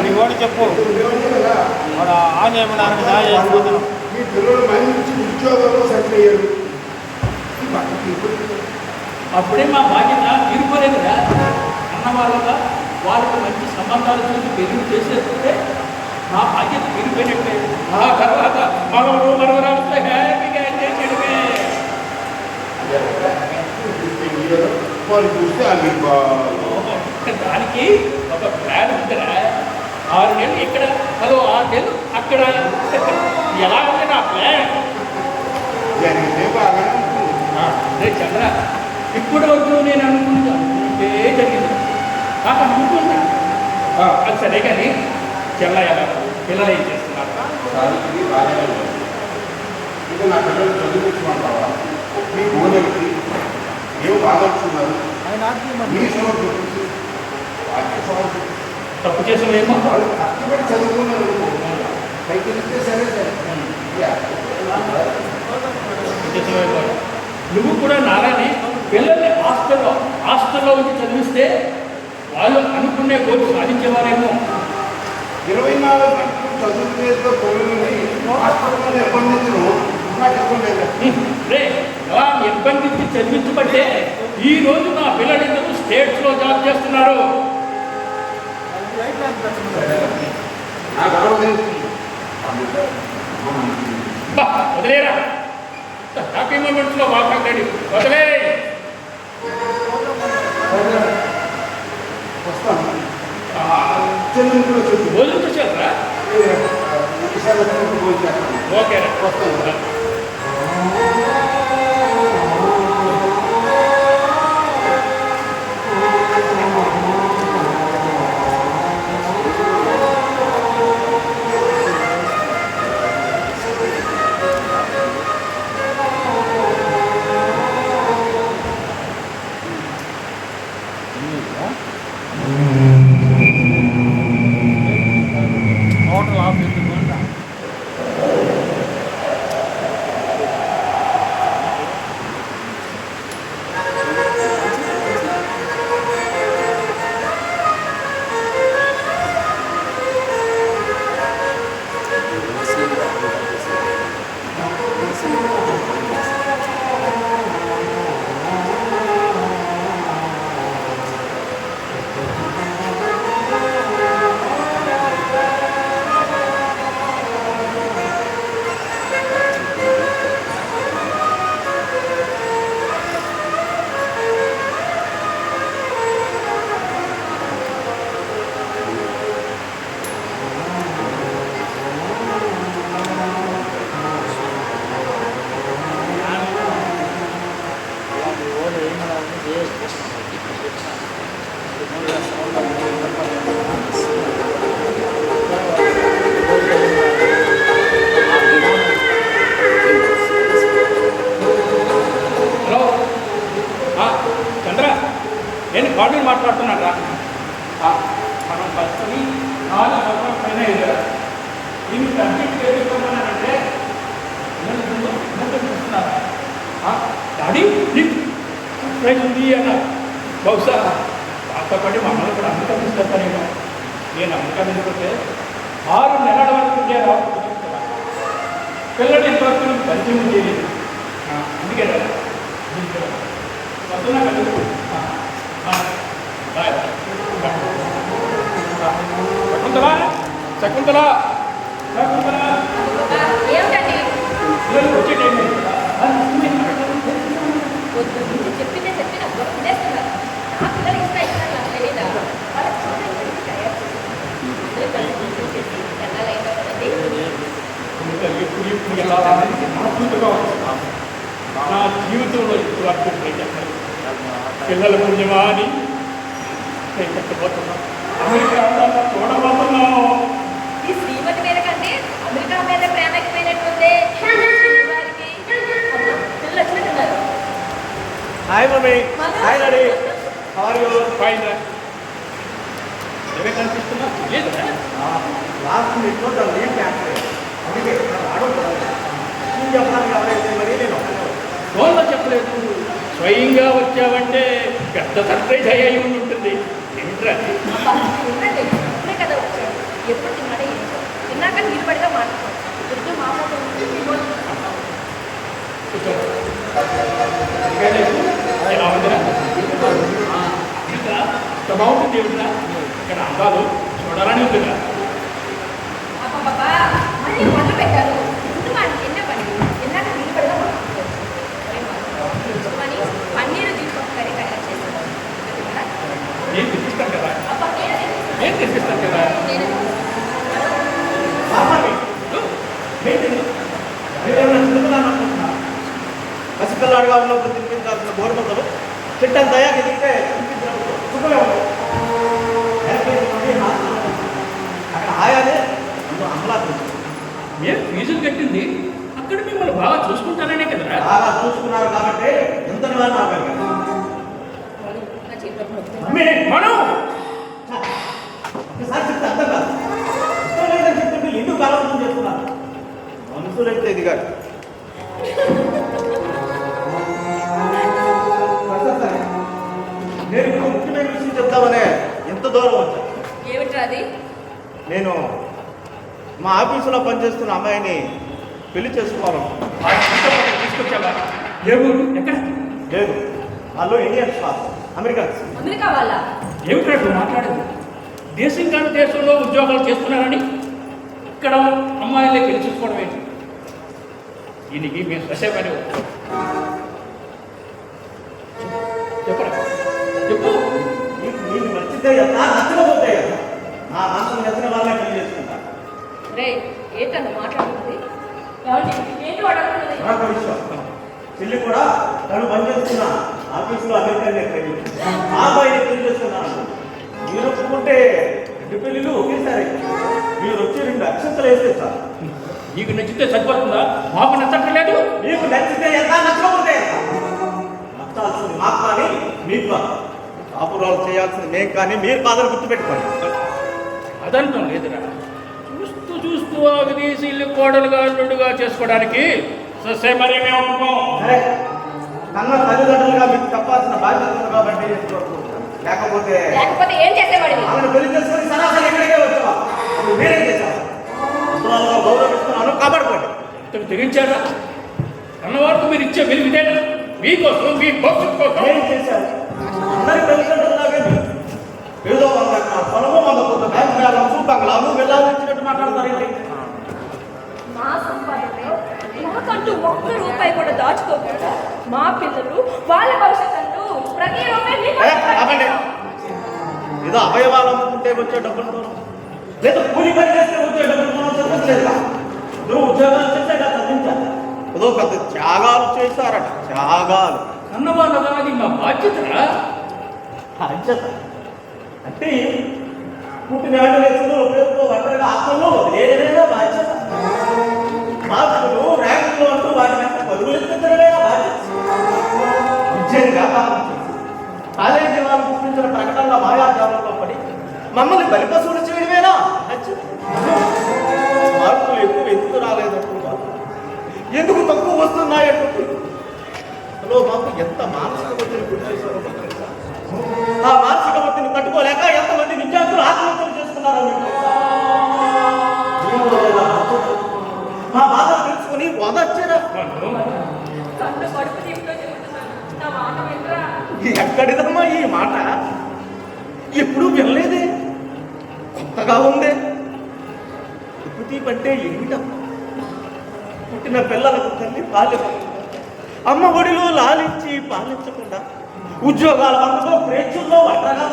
నీ కూడా చెప్పు ఉండేవాళ్ళు కదా, వాడు ఆన్ చేయమడానికి సహాయం చేసుకుంటున్నాం. మీ పిల్లలు మంచి ఉద్యోగాల్లో సెటిల్ అయ్యారు. ఈ పక్కకి ఇబ్బంది లేదు. అప్పుడే మా బాధ్యత తీరిపోలేదురా. అన్న వాళ్ళగా వాళ్ళకి మంచి సంబంధాలు చూసి పెరిగి చేసేస్తుంటే నా బాధ్యత తీరిపోయినట్టే. ఆ తర్వాత మనవరు మనవరాలతో హ్యాపీగా ఎంజాయ్ చేయడమే. వాళ్ళు చూస్తే అవి దానికి ఒక ప్లాన్ ఉందిరా. 6 నెలలు ఇక్కడ, 6 నెలలు అక్కడ. ఎలా ఉంది నా ప్లాన్? జరిగితే బాగానే ఉంటుంది. అదే చంద్ర, ఇప్పటి వరకు నేను అనుకుంటే జరిగింది నాకు అనుకుంటున్నా. అది సరే కానీ చెల్లయ్య పిల్లలు ఏం చేస్తున్నారు? సావిత్రి బాగానే ఉంది. ఇక నా పిల్లలు చదివించమంటావా? మీ ఊరికి ఏం బాధపడుతున్నారు? ఆయన ఆత్మీయమని మీ సమస్య వాక్య సమస్య తప్పు చేసామేమో. వాళ్ళు కష్టపడి చదువుకున్నారు. పైకి వెళ్తే సరే సరే. యా. చేసామేమో. నువ్వు కూడా నారాని పిల్లల్ని హాస్టల్లో ఉంచి చదివిస్తే వాళ్ళు అనుకునే గోల్ సాధించేవారేమో. 24 గంటలు చదువుకునేతో పిల్లల్ని హాస్పిటల్లో నిర్బంధించడం నాకు ఇష్టం లేదు. రే, అలా నిర్బంధించి చదివించబట్టే ఈ రోజు నా పిల్లలిద్దరూ స్టేట్స్లో జాబ్ చేస్తున్నారు. లైట్ ల్యాంప్ పెట్టమని నాకు అరవలేదు. బా, వదిలేరా. హ్యాపీ మూమెంట్స్లో మాట్లాడండి. వదిలే. వస్తాను. చెల్లెలు కూడా చెప్పు. భోజనం చేశారా? ఈసారి వచ్చినప్పుడు భోజనం చేస్తాను. ఓకేరా. వస్తాను. హోటల్ ఆఫ్ ఎందుకు వాడిని మాట్లాడుతున్నారా మనం కలుసుకొని 4 సంవత్సరాల పైన ఎదురా దీన్ని కంప్లీట్ చేసుకోమన్నానంటే చూస్తున్నారా డాడీ సర్ప్రైజ్ ఉంది అన్న బహుశా దాంతో పాటు మమ్మల్ని కూడా అమెరికా తీసుకెళ్తానేమో నేను అమెరికా తీసుకొస్తే 6 నెలల వరకు నేను పిల్లలు ఇంతవరకు నాకు పరిచయం చేయలేదు అందుకే వస్తున్నా కదా శకుంతలా శకుంతలా శకుంతలా ఏమిటండి పిల్లలు వచ్చే టైం వద్దు మీరు చెప్పిందే చెప్పి నాకు దూరం ఉండేస్తున్నారు నా పిల్లలు ఇష్టం నాకు తెలియదా వాళ్ళ చూడండి తయారు చేసి ఎన్నాళ్ళైందో కదండి ఇప్పుడు ఎలా మనస్ఫూర్తిగా నా జీవితంలో ఇప్పుడు అర్థం పిల్లల పుణ్యమా అని నేను చెప్పబోతున్నాను అమెరికా చూడబోతున్నాను ఈ శ్రీమతి మీద కంటే అమెరికా మీద ప్రేమ ఎక్కువైనట్టుంది వారికి పిల్లలు వచ్చినట్టున్నారు hi mummy hi daddy how are you fine ఏమే కనిపిస్తున్నా లేదు లాస్ట్ మినిట్లో ద లీవ్ క్యాన్సిల్ అందుకే ఆడవుతుంది నేను చెప్పడానికి ఎవరైతే మరి నేను ఫోన్లో చెప్పలేదు స్వయంగా వచ్చావంటే పెద్ద సర్ప్రైజ్ అయ్యి ఉంటుంది ఏమిట్రా అబ్బా ఉండండి ఇప్పుడే కదా వచ్చాడు ఎప్పుడు తిన్నాడే ఏంటో తిన్నాక నీరు పడిగా మాట్లాడుతాం ఇద్దరు ఎలా ఉందిరా ఇంకా బాగుంటుంది ఏమిట్రా ఇక్కడ అందాలు చూడాలని ఉందిరా అబ్బా మళ్ళీ మొదలు పెట్టారు ముందు వాడికి ఎన్న పని తిన్నాక నీరు పడిగా మాట్లాడుతాం పన్నీరు తీసుకొని కర్రీ తయారు చేస్తాను నేను తెప్పిస్తాను కదా అబ్బా నేను తెప్పిస్తాను కదా పసిపిల్లాడుగా ఉన్నప్పుడు తినిపించాల్సిన గోరుముద్దలు చిట్టంత అయ్యాక ఎదిగితే తినిపించినప్పుడు సుఖమే ఉండదు అక్కడ హాయానే అమలా మీరు ఫీజులు కట్టింది అక్కడ మిమ్మల్ని బాగా చూసుకుంటాననే కదరా బాగా చూసుకున్నారు కాబట్టి ఎంత నాకు నా చేతిలో మనం ఒకసారి చెప్తే అర్థం కాదు ఇష్టం లేదని చెప్తుంటే ఎందుకు కాలం చేస్తున్నారు మనుషులైతే ఎదిగాడు నేను ఇప్పుడు ముఖ్యమైన విషయం చెప్తామనే ఎంత దూరం వచ్చా ఏమిట్రా అది నేను మా ఆఫీసులో పనిచేస్తున్న అమ్మాయిని పెళ్లి చేసుకోవాలనుకుంటున్నాను తీసుకొచ్చావా ఏ ఊరు ఎక్కడ లేదు వాళ్ళు ఇండియన్స్ కాదు అమెరికన్స్ అమెరికా వాళ్ళ ఏమిట్రా నువ్వు మాట్లాడేది దేశం కాని దేశంలో ఉద్యోగాలు చేస్తున్నారని ఇక్కడ అమ్మాయిలే పెళ్లి చూసుకోవడం ఏంటి దీనికి మేము ససేపని చెప్పరా చెప్పు నీకు నచ్చితే కదా నచ్చకపోతే కదా నా మనసు నచ్చిన వాళ్ళే పెళ్లి చేసుకుంటాను రే ఏంటన్నా మాట్లాడుతుంది ఏంటి వాడు అనుకున్నది మరొక విషయం చెల్లి కూడా తను పనిచేస్తున్న ఆఫీసులో అమెరికన్ పెళ్లి ఆ అబ్బాయిని పెళ్లి చేసుకున్నాను మీరు ఒప్పుకుంటే 2 పెళ్లిలు ఒకేసారి మీరు వచ్చి 2 అక్షంతలు వేస్తే సార్ నీకు నచ్చితే సరిపోతుందా మాకు నచ్చట్లేదు మీకు నచ్చితే ఎంత నచ్చకపోతే నచ్చాల్సింది మాకు కానీ మీకు కాదు కాపురాలు చేయాల్సింది మేము కానీ మీరు కాదని గుర్తుపెట్టుకోండి అదంతం లేదురా చూస్తూ చూస్తూ ఆగదీసి ఇల్లు కోడలుగా అల్లుడుగా చేసుకోవడానికి ససే మరి మేము ఒప్పుకోం సరే కన్న తల్లిదండ్రులుగా మీకు చెప్పాల్సిన బాధ్యత ఉంది కాబట్టి లేకపోతే లేకపోతే ఏం చేసేవాడివి ఆమెను పెళ్లి చేసుకుని సరాసరి ఎక్కడికే వచ్చావా అప్పుడు మీరేం చేశారు ముసలాలుగా గౌరవిస్తున్నాను కాపాడుకోండి ఇంతకు తెగించారా అన్నవారికి మీరు ఇచ్చే విలువిదేనా మీకోసం మీ భవిష్యత్ కోసం ఏం చేశారు అందరి తల్లిదండ్రులాగే ఏదో వంద పొలము 100 కొంత బ్యాంక్ బ్యాలెన్స్ బంగ్లాలు వెళ్ళాల్సినట్టు మాట్లాడతారు మా సంపాదనలో నాకంటూ ఒక్క రూపాయి కూడా దాచుకోకుండా మా పిల్లలు వాళ్ళ భవిష్యత్తు ప్రతి రూపాయి మీకు ఆపండి. ఏదో అవయవాలు అమ్ముకుంటే వచ్చే డబ్బులతో లేదా కూలి పని చేస్తే వచ్చే డబ్బులతో చదివించలేదా నువ్వు ఉద్యోగాలు చేస్తే చదివించాలి ఏదో పెద్ద త్యాగాలు చేశారట త్యాగాలు అన్నవాళ్ళగా అది మా బాధ్యతరా బాధ్యత అంటే పుట్టిన వేసులు ఉపయోగంతో ఒంటరిగా ఆత్మలో వదిలేయడమేనా బాధ్యత మార్కులు ర్యాంకులు అంటూ వాటి వెంట పరుగులు ఎత్తించడమేనా బాధ్యత విద్యను వ్యాపారం చేసి కాలేజీ వాళ్ళు సృష్టించిన ప్రకటనల మాయాజాలంలో పడి మమ్మల్ని బలిపశువులు చేయడమేనా మార్పులు ఎక్కువ ఎందుకు రాలేదంటున్నా, ఎందుకు తక్కువ వస్తున్నాయంటున్నారు. మాకు ఎంత మానసిక ఒత్తిడి గురి చేశారో తెలుసా? ఆ మానసిక ఒత్తిడిని తట్టుకోలేక ఎంతమంది విద్యార్థులు ఆత్మహత్యలు చేస్తున్నారో మీకు తెలుసా? మా బాధలు తెలుసుకుని ఓదార్చారా? కన్ను కడుపు తీపితో చెబుతున్నాను, నా మాట వినరా? ఎక్కడిదమ్మా ఈ మాట? ఎప్పుడు వినలేదే, కొత్తగా ఉందే. ఉప్పు అంటే ఏమిటమ్మా? పుట్టిన పిల్లలకు తల్లి బాల్యం, అమ్మ ఒడిలో లాలించి పాలించకుండా ఉద్యోగాల వంటలో ప్రేక్షల్లో వంటగా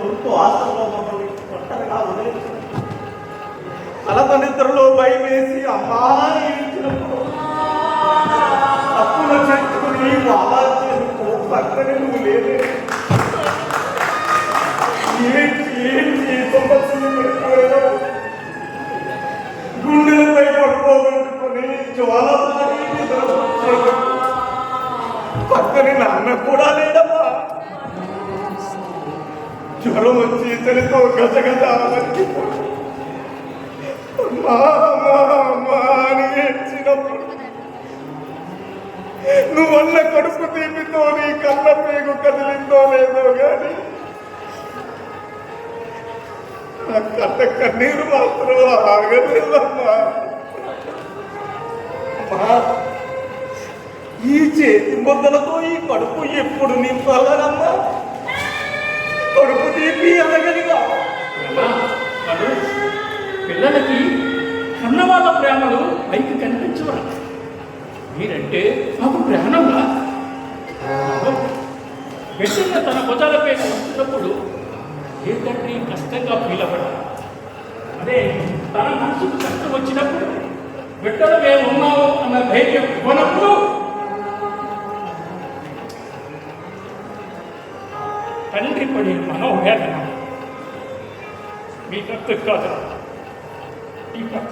కొడుకు ఆశలో మమ్మల్ని ఒంటరిగా వదిలించిన తలతనిద్దరులో భయం వేసి అమ్మాని ఇచ్చినప్పుడు అప్పుల చెట్టుకుని వాదార్చేందుకు పక్కనే నువ్వు లేదే. ఏంటి సమస్యలు పెట్టుకోలేవు, గుండెలపై పట్టుకోబెట్టుకుని జ్వాలపాని పక్కనే నాన్న కూడా లేదమ్మా. జ్వరం వచ్చి ఇతనితో గజగజ అని ఏడ్చినప్పుడు నువ్వన్న కడుపు తీపితో నీ కళ్ళ పేగు కదిలిందో లేదో గాని నా కళ్ళ కన్నీరు మాత్రం ఆగలేదమ్మా. ఈ చేతి ముద్దలతో ఈ కడుపు ఎప్పుడు నింపాలనమ్మా? కడుపు తీపి అనగలిగా పిల్లలకి కన్నవాళ్ళ ప్రేమలు పైకి కనిపించవరా? మీరంటే మాకు ప్రాణంగా. బిడ్డను తన భుజాలపై వస్తున్నప్పుడు ఏ తండ్రి కష్టంగా ఫీల్ అవ్వడం, అదే తన మనసుకు కష్టం వచ్చినప్పుడు బిడ్డలు మేము ఉన్నాము అన్న ధైర్యం ఇవ్వనప్పుడు తండ్రి పడే మనోవేదన మీకు అర్థం కాదు. ఈ పక్క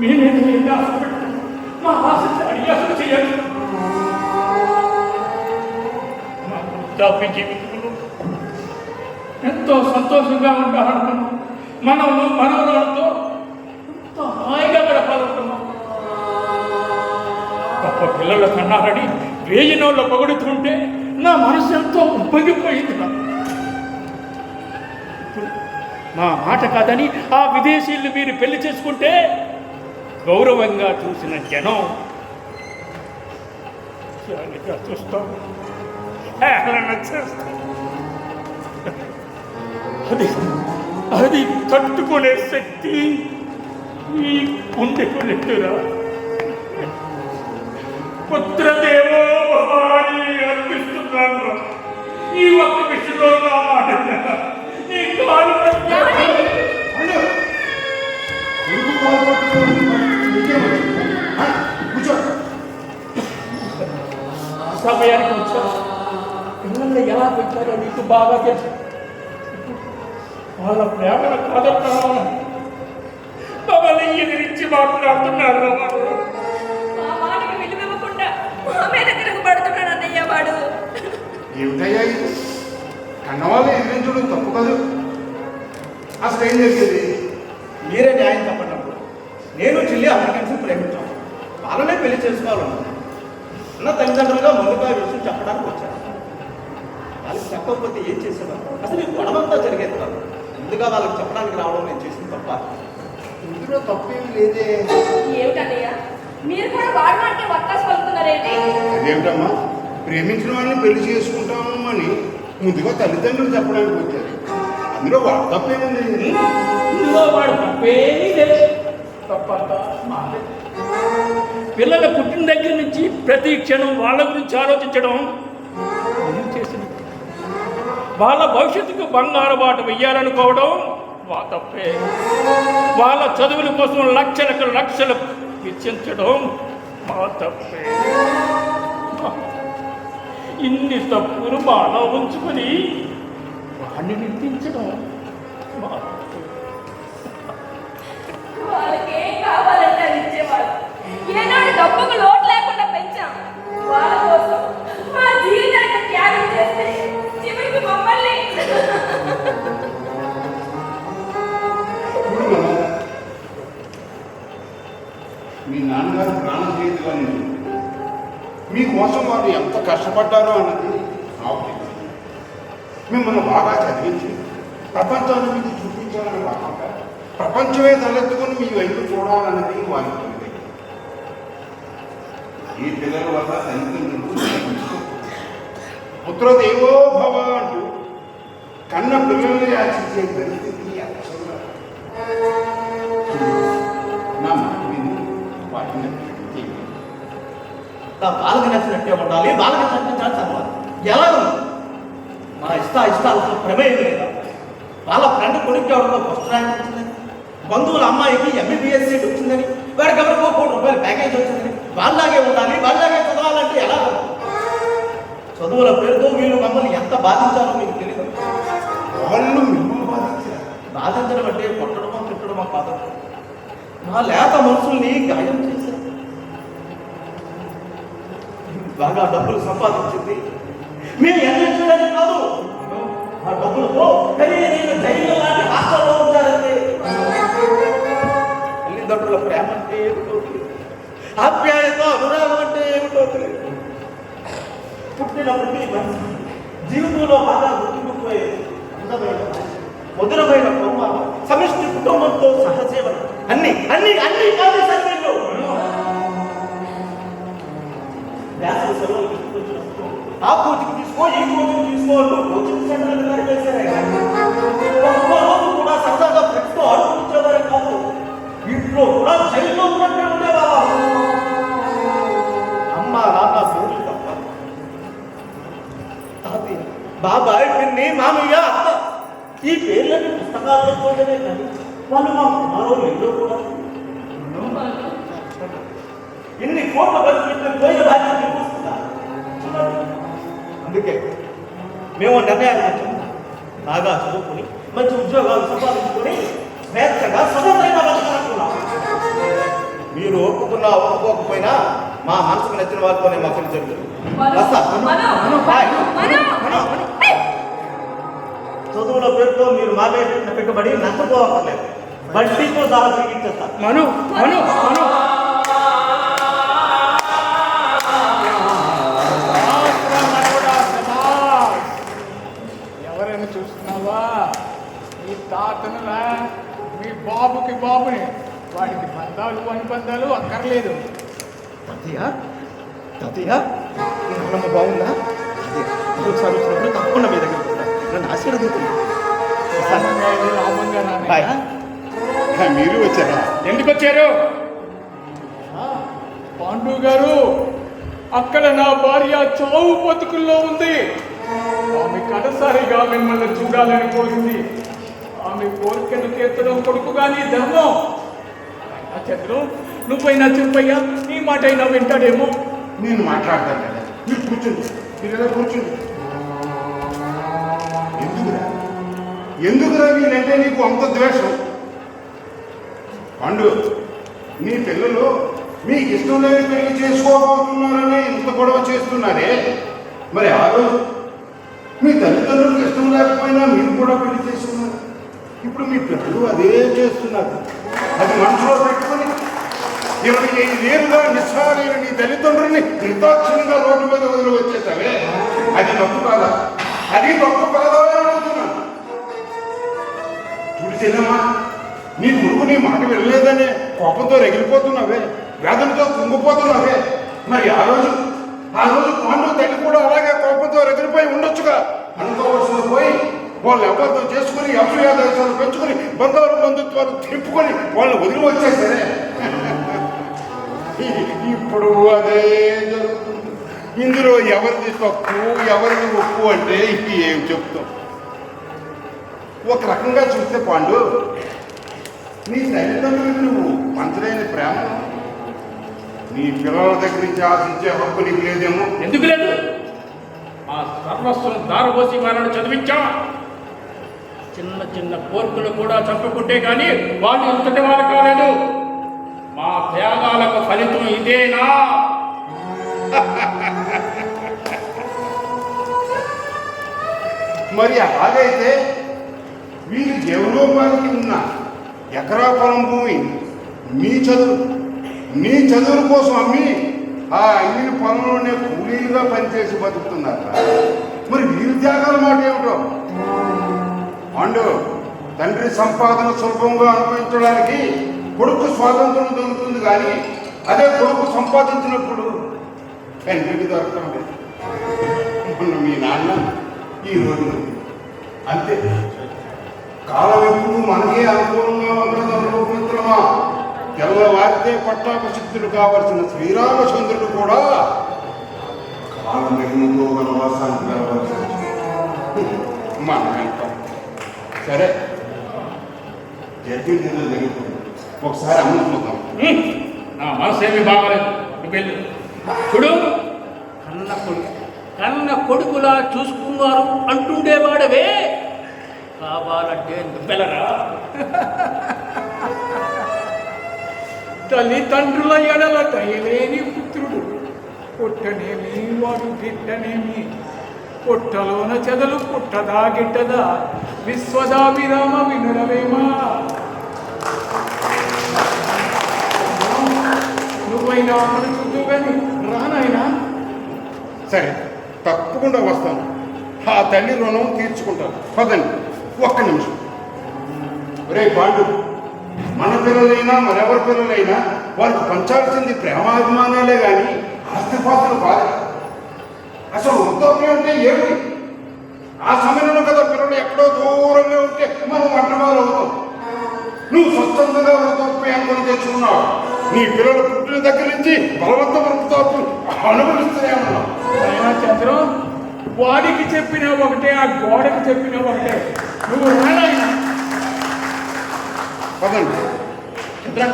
మీరేమి ఆశపెట్టాను, మా ఆశ అడియాసం చేయాలి. మా వృద్ధాప్య జీవితంలో ఎంతో సంతోషంగా ఉండాలనుకున్నాం. మనవరాలతో ఎంతో హాయిగా గడపాలనుకున్నాం. గొప్ప పిల్లల కన్నారని వేయినోళ్ళ పొగుడుతుంటే నా మనసు ఎంతో ఉప్పొంగిపోయింది. మా మాట కాదని ఆ విదేశీయులు మీరు పెళ్లి చేసుకుంటే గౌరవంగా చూసిన జనం చాలిగా చూస్తాం, హేళన చేస్తాం. అది తట్టుకునే శక్తి ఈ గుండెకు నెట్టురా. పుత్రదేవో భవాని అర్పిస్తున్నాను. ఈ ఒక్క విషయంలో నా మాట ఈ కాలు సమయానికి వచ్చా. పిల్లల్ని ఎలా పెంచారో నీకు బాగా తెలుసు. వాళ్ళ ప్రేమను కాదన్నాను, మమ్మల్ని ఎదిరించి మాట్లాడుతున్నారు. మా మాటకి విలువివ్వకుండా మా మీద తిరగబడుతున్నాడు అన్నయ్య వాడు. ఏమిటయ్యా ఇది? కన్నవాళ్ళు ఎదిరించడం తప్పు కాదు. అసలు ఏం జరిగేది? మీరే న్యాయం చెప్పినప్పుడు నేను చెల్లి అమెరికన్స్ ప్రేమించాను. వాళ్ళనే పెళ్లి చేసుకోవాలన్నా అన్న తల్లిదండ్రులుగా ముందుగా విషయం చెప్పడానికి వచ్చాను. వాళ్ళకి చెప్పకపోతే ఏం చేసేవారు? అసలు ఈ గొడవంతా జరిగేది కాదు. ముందుగా వాళ్ళకి చెప్పడానికి రావడం నేను చేసిన తప్ప. ఇందులో తప్పేమి లేదే. ఏమిటన్నయ్య, మీరు కూడా వాడు అంటే వత్తాసు పలుకుతున్నారేంటి? అదేమిటమ్మా, ప్రేమించిన వాళ్ళని పెళ్లి చేసుకుంటాము అని ముందుగా తల్లిదండ్రులు చెప్పడానికి వచ్చారు. అందులో వాడు తప్పేముంది? ఇందులో వాడు తప్పేమీ లేదు. తప్పంతా మాదే. పిల్లల పుట్టిన దగ్గర నుంచి ప్రతి క్షణం వాళ్ళ గురించి ఆలోచించడం నేను చేసింది. వాళ్ళ భవిష్యత్తుకు బంగారు బాట వెయ్యాలనుకోవడం మా తప్పే. వాళ్ళ చదువుల కోసం లక్షలకు లక్షలు వెచ్చించడం మా తప్పే. ఇన్ని తప్పులు మాలో ఉంచుకొని వాడిని నిందించడం మా తప్పే. వాళ్ళకి ఏం కావాలంటే అది ఇచ్చేవాడు. ఏనాడు డబ్బుకు లోటు ప్రాణం చేతిగా నిలిచింది. మీకోసం వాళ్ళు ఎంత కష్టపడ్డారో అన్నది నాకు తెలుసు. మిమ్మల్ని బాగా చదివించి ప్రపంచాన్ని మీకు చూపించాలని కాకుండా ప్రపంచమే తలెత్తుకుని మీ వైపు చూడాలన్నది వారి కోరిక. ఈ పిల్లల వల్ల తల్లిదండ్రులు పుత్రదేవో భవ అంటూ కన్న పిల్లల్ని యాచించే పరిస్థితి అక్షరంగా నా మాట విని వాటిని వాళ్ళకి నచ్చినట్టే ఉండాలి, వాళ్ళకి నచ్చినట్టు చదవాలి. ఎలా ఉంది? మా ఇష్టాలతో ప్రమేయం లేదా? వాళ్ళ ఫ్రెండ్ కొడుకు ఎవరికో ఫస్ట్ ర్యాంక్ వచ్చిందని, బంధువుల అమ్మాయికి MBBS సీట్ వచ్చిందని, వాడికి ఎవరికో ₹1,00,00,000 ప్యాకేజ్ వచ్చిందని వాళ్ళలాగే ఉండాలి, వాళ్ళలాగే చదవాలంటే ఎలా? చదువుల పేరుతో వీళ్ళు మమ్మల్ని ఎంత బాధించాలో మీకు తెలియదు. వాళ్ళు మిమ్మల్ని బాధించారు. బాధించడం అంటే కొట్టడమో తిట్టడమో కాదు, మా లేత మనుషుల్ని గాయం చేశారు. బాగా డబ్బులు సంపాదించింది మేము ఎన్నించడానికి కాదు, ఆ డబ్బులతో ఖరీదైన జైలు లాంటి హాస్టల్లో ఉంటారంటే. తల్లిదండ్రుల ప్రేమ అంటే ఏమిటో తెలియదు, ఆప్యాయత అనురాగం అంటే ఏమిటో తెలియదు. పుట్టినప్పటికీ మనిషి జీవితంలో బాగా గుర్తుండిపోయే అందమైన మధురమైన బహుమానం సమిష్టి కుటుంబంతో సహజీవనం అన్ని అన్ని అన్ని కాదు సార్. వీళ్ళు వేసవి సెలవులు తీసుకొచ్చినప్పుడు ఆ కోచింగ్ తీసుకో, ఈ కోచింగ్ తీసుకో కోచింగ్ సెంటర్లు తయారు చేశారే. ఒక్క రోజు కూడా సరదాగా ఫ్రెండ్స్తో ఆడుకుంటేవారే కాదు, ఇంట్లో కూడా జైల్లో ఉన్నట్టే ఉండేవాళ్ళ. అమ్మ నాన్న పేర్లు తప్ప తాతయ్య, బాబాయ్, పిన్ని, మామయ్య, అత్త ఈ పేర్లన్నీ పుస్తకాల్లో చూడలే కానీ వాళ్ళు మా కుమారో ఎన్నో కూడా ఎన్ని కోట్ల ఖర్చు పోయిన బాధ్యత చూస్తుందా? అందుకే మేము నిర్ణయాన్ని వచ్చాము. బాగా చదువుకుని మంచి ఉద్యోగాలు సంపాదించుకొని స్వేచ్ఛగా స్వతంత్రంగా బతకాలనుకున్నాం. మీరు ఒప్పుకోకపోయినా మా మనసుకు నచ్చిన వాళ్ళతోనే మా పెళ్లి జరుగుతుంది. చదువుల పేరుతో మీరు మా పెట్టిన పెట్టుబడి నష్టపోవట్లేదు, బడ్డీతో సహా తిరిగిచ్చేస్తారు. మను మను మను ఎవరైనా చూస్తున్నావా? ఈ తాతనులా మీ బాబుకి బాబుని, వాడికి బంధాలు అనుబంధాలు అక్కర్లేదు. తాతయ్య తాతయ్య, ఈ నాన్నమ్మ బాగుందా? అదే ఒకసారి వచ్చినప్పుడు తప్పకుండా మీ దగ్గర నన్ను ఆశీర్వదించండి. లాభంగా బాయ్. మీరు వచ్చారా? ఎందుకు వచ్చారు? పాండు గారు, అక్కడ నా భార్య చావు బతుకుల్లో ఉంది. ఆమె కడసారిగా మిమ్మల్ని చూడాలని కోరింది. ఆమె కోరికను తీర్చడం కొడుకుగా నీ ధర్మం. చంద్రం, నువ్వైనా చెప్పయ్యా, నీ మాట అయినా వింటాడేమో. నేను మాట్లాడతాను కదా, మీరు కూర్చోండి, మీరు కూర్చోండి. ఎందుకురా వీళ్ళంటే నీకు అంత ద్వేషం? పండు, నీ పిల్లలు మీకు ఇష్టం లేని పెళ్లి చేసుకోబోతున్నారని ఇంత గొడవ చేస్తున్నారే, మరి ఆ రోజు మీ తల్లిదండ్రులకు ఇష్టం లేకపోయినా మీరు కూడా పెళ్లి చేసుకున్నారు. ఇప్పుడు మీ పిల్లలు అదే చేస్తున్నారు. అది మనసులో పెట్టుకుని 25 ఏళ్ళుగా నిస్సారైన నీ తల్లిదండ్రుల్ని నిర్దాక్షిణ్యంగా రోడ్డు మీద వదిలి వచ్చేసావే, అది తప్పు కాదా? అది తప్పు కాదా అని అడుగుతున్నాను. చూడు చెల్లెమ్మా, నీ కొడుకు నీ మాట వెళ్ళలేదనే కోపంతో రగిలిపోతున్నావే, వేదనతో కుంగిపోతున్నావే. మరి ఆ రోజు పాండు తల్లి కూడా అలాగే కోపంతో రగిలిపోయి ఉండొచ్చుగా. అనుకోవాల్సిన పోయి వాళ్ళు ఎవరితో చేసుకుని అసూయాదేశాలు పెంచుకుని బంధుత్వాలు తిప్పుకొని వాళ్ళని వదిలి వచ్చేసరే. ఇప్పుడు అదే జరుగుతుంది. ఇందులో ఎవరిది తప్పు ఎవరిది ఒప్పు అంటే ఏం చెప్తాం? ఒక రకంగా చూస్తే పాండు, నీ తల్లిదండ్రులకు నువ్వు పంచలేని ప్రేమ నీ పిల్లల దగ్గర నుంచి ఆశించే హక్కు నీకు లేదేమో. ఎందుకు లేదు? ఆ సర్వస్వం దారబోసి వాళ్ళని చదివించా. చిన్న చిన్న కోర్కులు కూడా చంపుకుంటే కానీ వాళ్ళు ఇంతటి వాళ్ళు కాలేదు. మా త్యాగాలకు ఫలితం ఇదేనా? మరి అలాగైతే వీరి జీవనోపాధికి ఉన్న ఎకరా పొలం భూమి మీ చదువు నీ చదువుల కోసం అమ్మి ఆ అమ్మిన పొలంలోనే కూలీలుగా పనిచేసి బతుకుతున్నారు. మరి వీరి త్యాగాల మాట ఏమిటో? అండు తండ్రి సంపాదన సులభంగా అనుభవించడానికి కొడుకు స్వాతంత్రం దొరుకుతుంది, కానీ అదే కొడుకు సంపాదించినప్పుడు తండ్రికి దొరకడం లేదు. మొన్న మీ నాన్న ఈ రోజు అంతే. కాలం ఎప్పుడు మనకే అనుకూలంగా ఉండదు అనుకుంటున్నామా? తెల్లవారితే పట్టాభిషిక్తుడు కావలసిన శ్రీరామచంద్రుడు కూడా కాలం ఎన్నుతో వనవాసానికి రావాల్సి మనం వెళ్తాం. సరే, జరిగింది ఏదో జరిగిపోయింది. ఒకసారి అమ్ముకుందాం. నా మనసు ఏమి బాగాలేదు. నువ్వు వెళ్ళు. చూడు, కన్న కొడుకులా చూసుకున్నారు అంటుండేవాడవే, కావాలంటే నువ్వెలరా. తల్లిదండ్రుల ఎడల దయలేని పుత్రుడు పుట్టనేమి వాడు గిట్టనేమి, పుట్టలోన చెదలు పుట్టదా గిట్టదా, విశ్వదా విరామ వినురవేమా. నువ్వైనా చూద్దు కానీ రానాయనా. సరే, తప్పకుండా వస్తాను. ఆ తల్లి రుణం తీర్చుకుంటాను. పదండి, ఒక్క నిమిషం. రే పాండు, మన పిల్లలైనా మరెవరి పిల్లలైనా వారికి పంచాల్సింది ప్రేమాభిమానాలే కానీ ఆస్తిపాస్తులు కాదు. అసలు వృద్ధాప్యం అంటే ఏమిటి? ఆ సమయంలో కదా పిల్లలు ఎక్కడో దూరంగా ఉంటే మనం వంటవాళ్ళు అవుతాం. నువ్వు స్వచ్ఛందంగా వృద్ధాప్యాన్ని కొని తెచ్చుకున్నావు. నీ పిల్లలు పుట్టిన దగ్గర నుంచి బలవంత వృద్ధాప్యం అనుభవిస్తూనే ఉన్నావు. అయినా చంద్రం, వాడికి చెప్పిన ఒకటే, ఆ గోడకి చెప్పిన ఒకటే. నువ్వు రానాయనా. పదండి. చంద్ర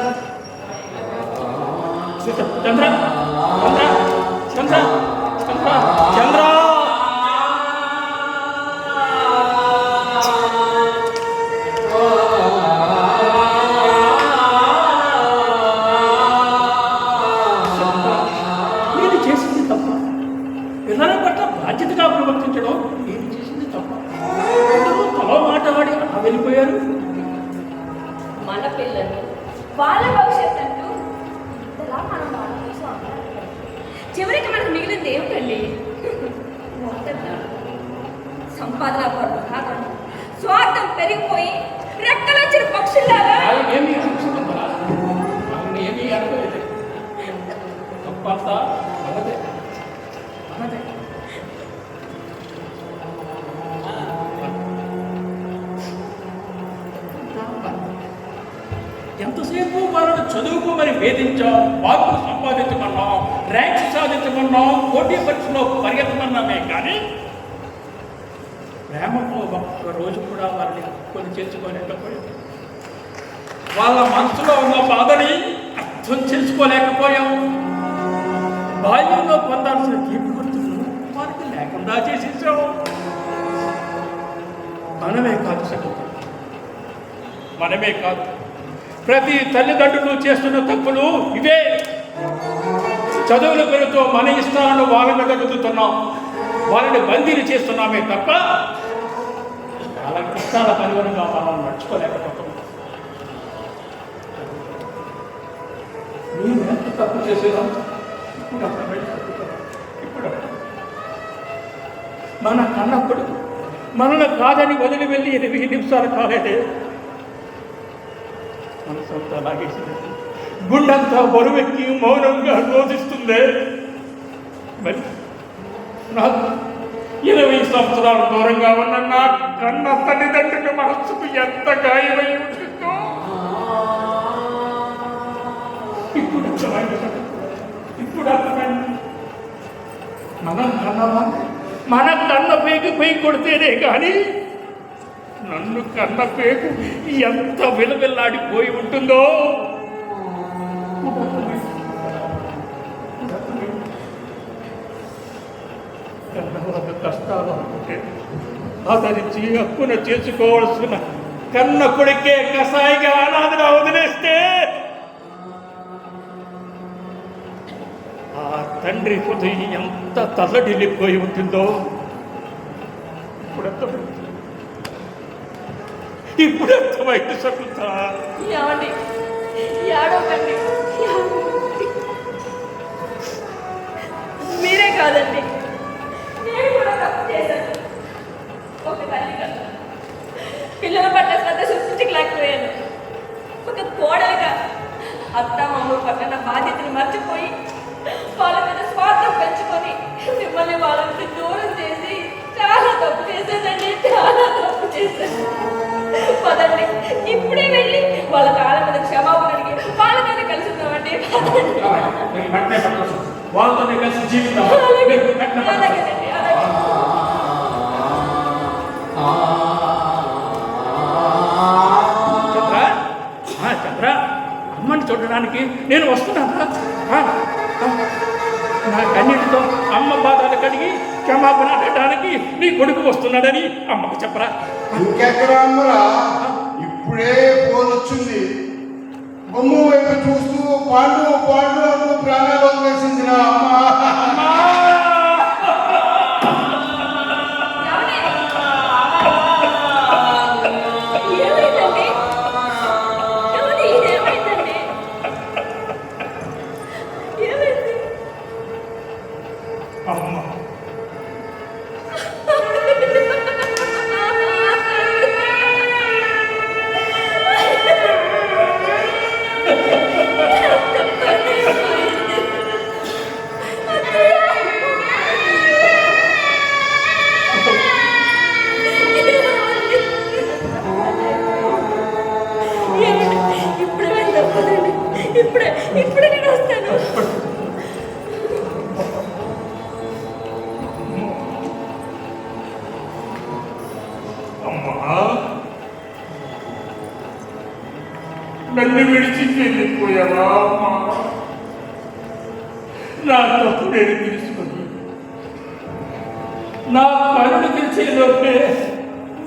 చంద్ర చంద్ర చంద్ర చంద్ర నేను చేసింది తప్ప. పిల్లల పట్ల బాధ్యతగా ప్రవర్తించడం నేను చేసింది తప్ప. అందరూ తలో మాట్లాడి అలా వెళ్ళిపోయారు. మన పిల్లలు వాళ్ళ భవిష్యత్తు అంటూ ఇంతలా మనం వాళ్ళ కోసం ఆలోచించాలి. చివరికి మనకు మిగిలింది ఏమిటండి? సంపాదన పరులు కాకుండా స్వార్థం పెరిగిపోయి రెక్కలొచ్చిన పక్షుల్లాగా. ఏమీ అనుకుంటున్నా, వాళ్ళని ఏమీ అనుకోలేదు. తప్పంతా మనదే మనదే. ఎంతసేపు వాళ్ళని చదువుకోమని వేధించాం, మార్కులు సంపాదించమన్నాం, ర్యాంక్స్ సాధించమన్నాం, పోటీ పరీక్షలో పరిగెత్తమన్నామే కానీ ప్రేమతో ఒక్క రోజు కూడా వారిని కొని చేర్చుకోలేకపోయాం. వాళ్ళ మనసులో ఉన్న బాధని అర్థం చేసుకోలేకపోయాం. బాల్యంలో పొందాల్సిన తీపి గుర్తులు వారికి లేకుండా చేసేసాం. మనమే కాదు సగం, మనమే కాదు, ప్రతి తల్లిదండ్రులు చేస్తున్న తప్పులు ఇవే. చదువుల పేరుతో మన ఇష్టాలను వాళ్ళని గడుపుతున్నాం, వాళ్ళని బందీలు చేస్తున్నామే తప్ప వాళ్ళ ఇష్టాలకు అనుగుణంగా మనం నడుచుకోలేకపోతున్నాం. నేను ఎంత తప్పు చేసేదా ఇప్పుడు ఇప్పుడు మన కన్నప్పుడు మనల్ని కాదని వదిలి వెళ్ళి 8 నిమిషాలు కాలేదే, మనసంతా లాగేసింది, గుండంతా బరువెక్కి మౌనంగా రోధిస్తుందే. మరి నాకు 20 సంవత్సరాలు దూరంగా ఉన్న నా కన్న తల్లిదండ్రుల మనస్సుకు ఎంత గాయమై ఉంటుందో ఇప్పుడు అర్థమైంది. మనం కన్నవా, మన కన్న పేగు పై కొడితేనే కానీ నన్ను కన్న పేగు ఎంత విలవిల్లాడిపోయి ఉంటుందో. కన్నవాళ్ళ కష్టాలు అనుకుంటే ఆదరించి హక్కున చేసుకోవాల్సిన కన్న కొడుకే కసాయిగా అనాథగా వదిలేస్తే ఆ తండ్రి హృదయం ఎంత తల్లడిల్లిపోయి ఉంటుందో ఇప్పుడు అర్థమైంది సకుతా. ఏమండి, ఏడవకండి. కాదండి, నేను కూడా తప్పు చేశాను. ఒక తల్లిగా పిల్లల పట్ల శ్రద్ధ చూపించలేకపోయాను. ఒక కోడలుగా అత్త మామ పక్కన బాధ్యతను మర్చిపోయి వాళ్ళ మీద స్వార్థం పెంచుకొని మిమ్మల్ని వాళ్ళ నుంచి దూరం చేసి చాలా తప్పు చేశానండి, చాలా తప్పు చేశాను. పదండి, ఇప్పుడే వెళ్ళి వాళ్ళ కాళ్ళ మీద క్షమాపణ అడిగి వాళ్ళతోనే కలిసి ఉన్నామండి. వాళ్ళతోనే కలిసి జీవితం. అలాగేనండి, అలాగే. చంద్ర, చంద్ర, అమ్మని చూడడానికి నేను వస్తున్నానా? నా కన్నీటితో అమ్మ బాధలు కడిగి క్షమాపణ అడగడానికి నీ కొడుకు వస్తున్నాడని అమ్మకు చెప్పరా? ఇంకెక్కడ అమ్మరా, ఇప్పుడే ఫోన్ వచ్చింది. బొమ్మ వైపు చూస్తూ పాండు పాండు అంటూ ప్రాణాలు వదిలేసింది నా అమ్మ. ఏమైందండి? ఏమైందండి? ఏమైంది? అమ్మ ఇప్పుడే వెళ్తాను. ఇప్పుడే నేను వస్తాను. అమ్మా, నన్ను విడిచి వెళ్ళిపోయావా అమ్మా? నా తప్పు నేను తెలుసుకుని నా కనుడు తెలిసేలోపే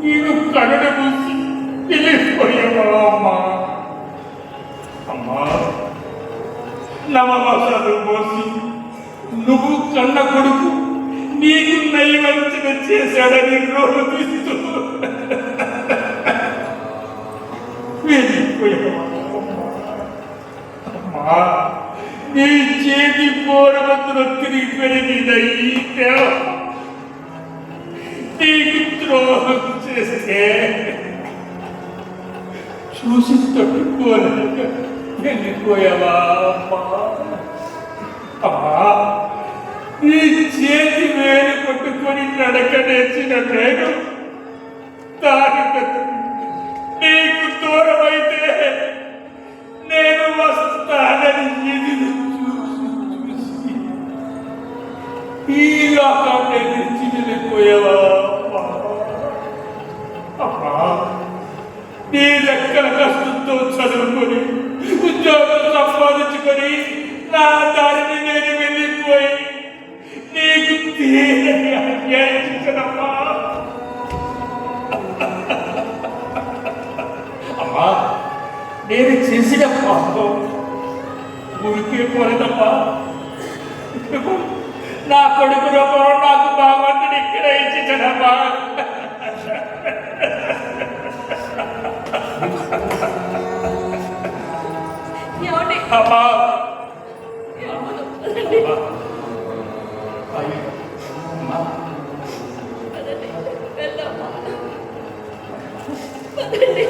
నేను కనుడు మూసి వెళ్ళిపోయావా అమ్మా? అమ్మా, నవమాసాలు మోసి నువ్వు కన్న కొడుకు నీకు నైవంచన చేశాడని రోధిస్తూ వెళ్ళిపోయావా అమ్మా? నీ చేతి పోరవద్దులు తిరిగి పెరిగిన ఈ దేవ నీకు ద్రోహం చేస్తే చూసి తట్టుకోలేక వెళ్ళిపోయావా అమ్మా? అమ్మా, నీ చేతి వేలు పట్టుకొని నడక నేర్చిన నేను దాని నీకు దూరమైతే నేను వస్తానని ఎదురు చూసి ఈ లోకాన్ని విడిచి వెళ్ళిపోయావా అమ్మా? నీ లెక్కల కష్టంతో చదువుకొని ఉద్యోగం సంపాదించుకొని నా దారిని నేను వెళ్ళిపోయి నీకు తీరని అన్యాయం చేశానమ్మా. అమ్మా, నేను చేసిన పాపం ఊరికే పోలేదమ్మా. నా కొడుకు రూపంలో నాకు భగవంతుడు ఇక్కడ ఇచ్చేసాడమ్మా. ఏమండి? అమ్మా, పదండి. అమ్మా, పదండి, వెళ్దాం. పదండి.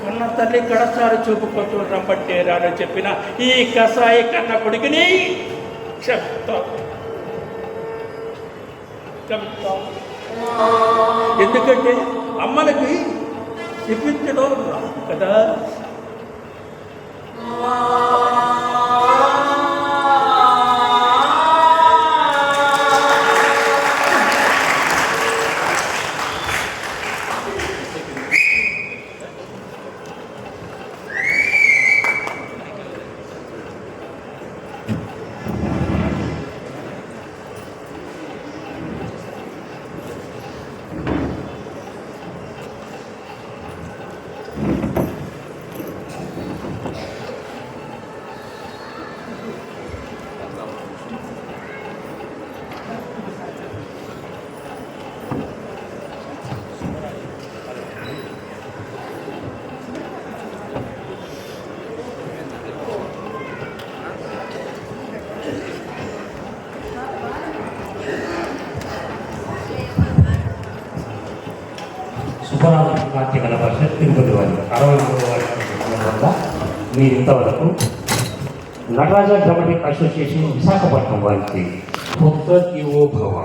కన్న తల్లి కడసారి చూపుకొచ్చు రమ్మంటే రానని చెప్పిన ఈ కసాయి కన్న కొడుకుని చెప్తా. ఎందుకంటే అమ్మలకి చెప్పించడం రాదు కదా. సుబ్బరామ నాట్యకళ పరిషత్ తిరుపతి వారి 63వ వార్షికోత్సవం వల్ల మీరు ఇంతవరకు నటరాజ డ్రామాటిక్ అసోసియేషన్ విశాఖపట్నం వారికి కొత్త ఈవో భవ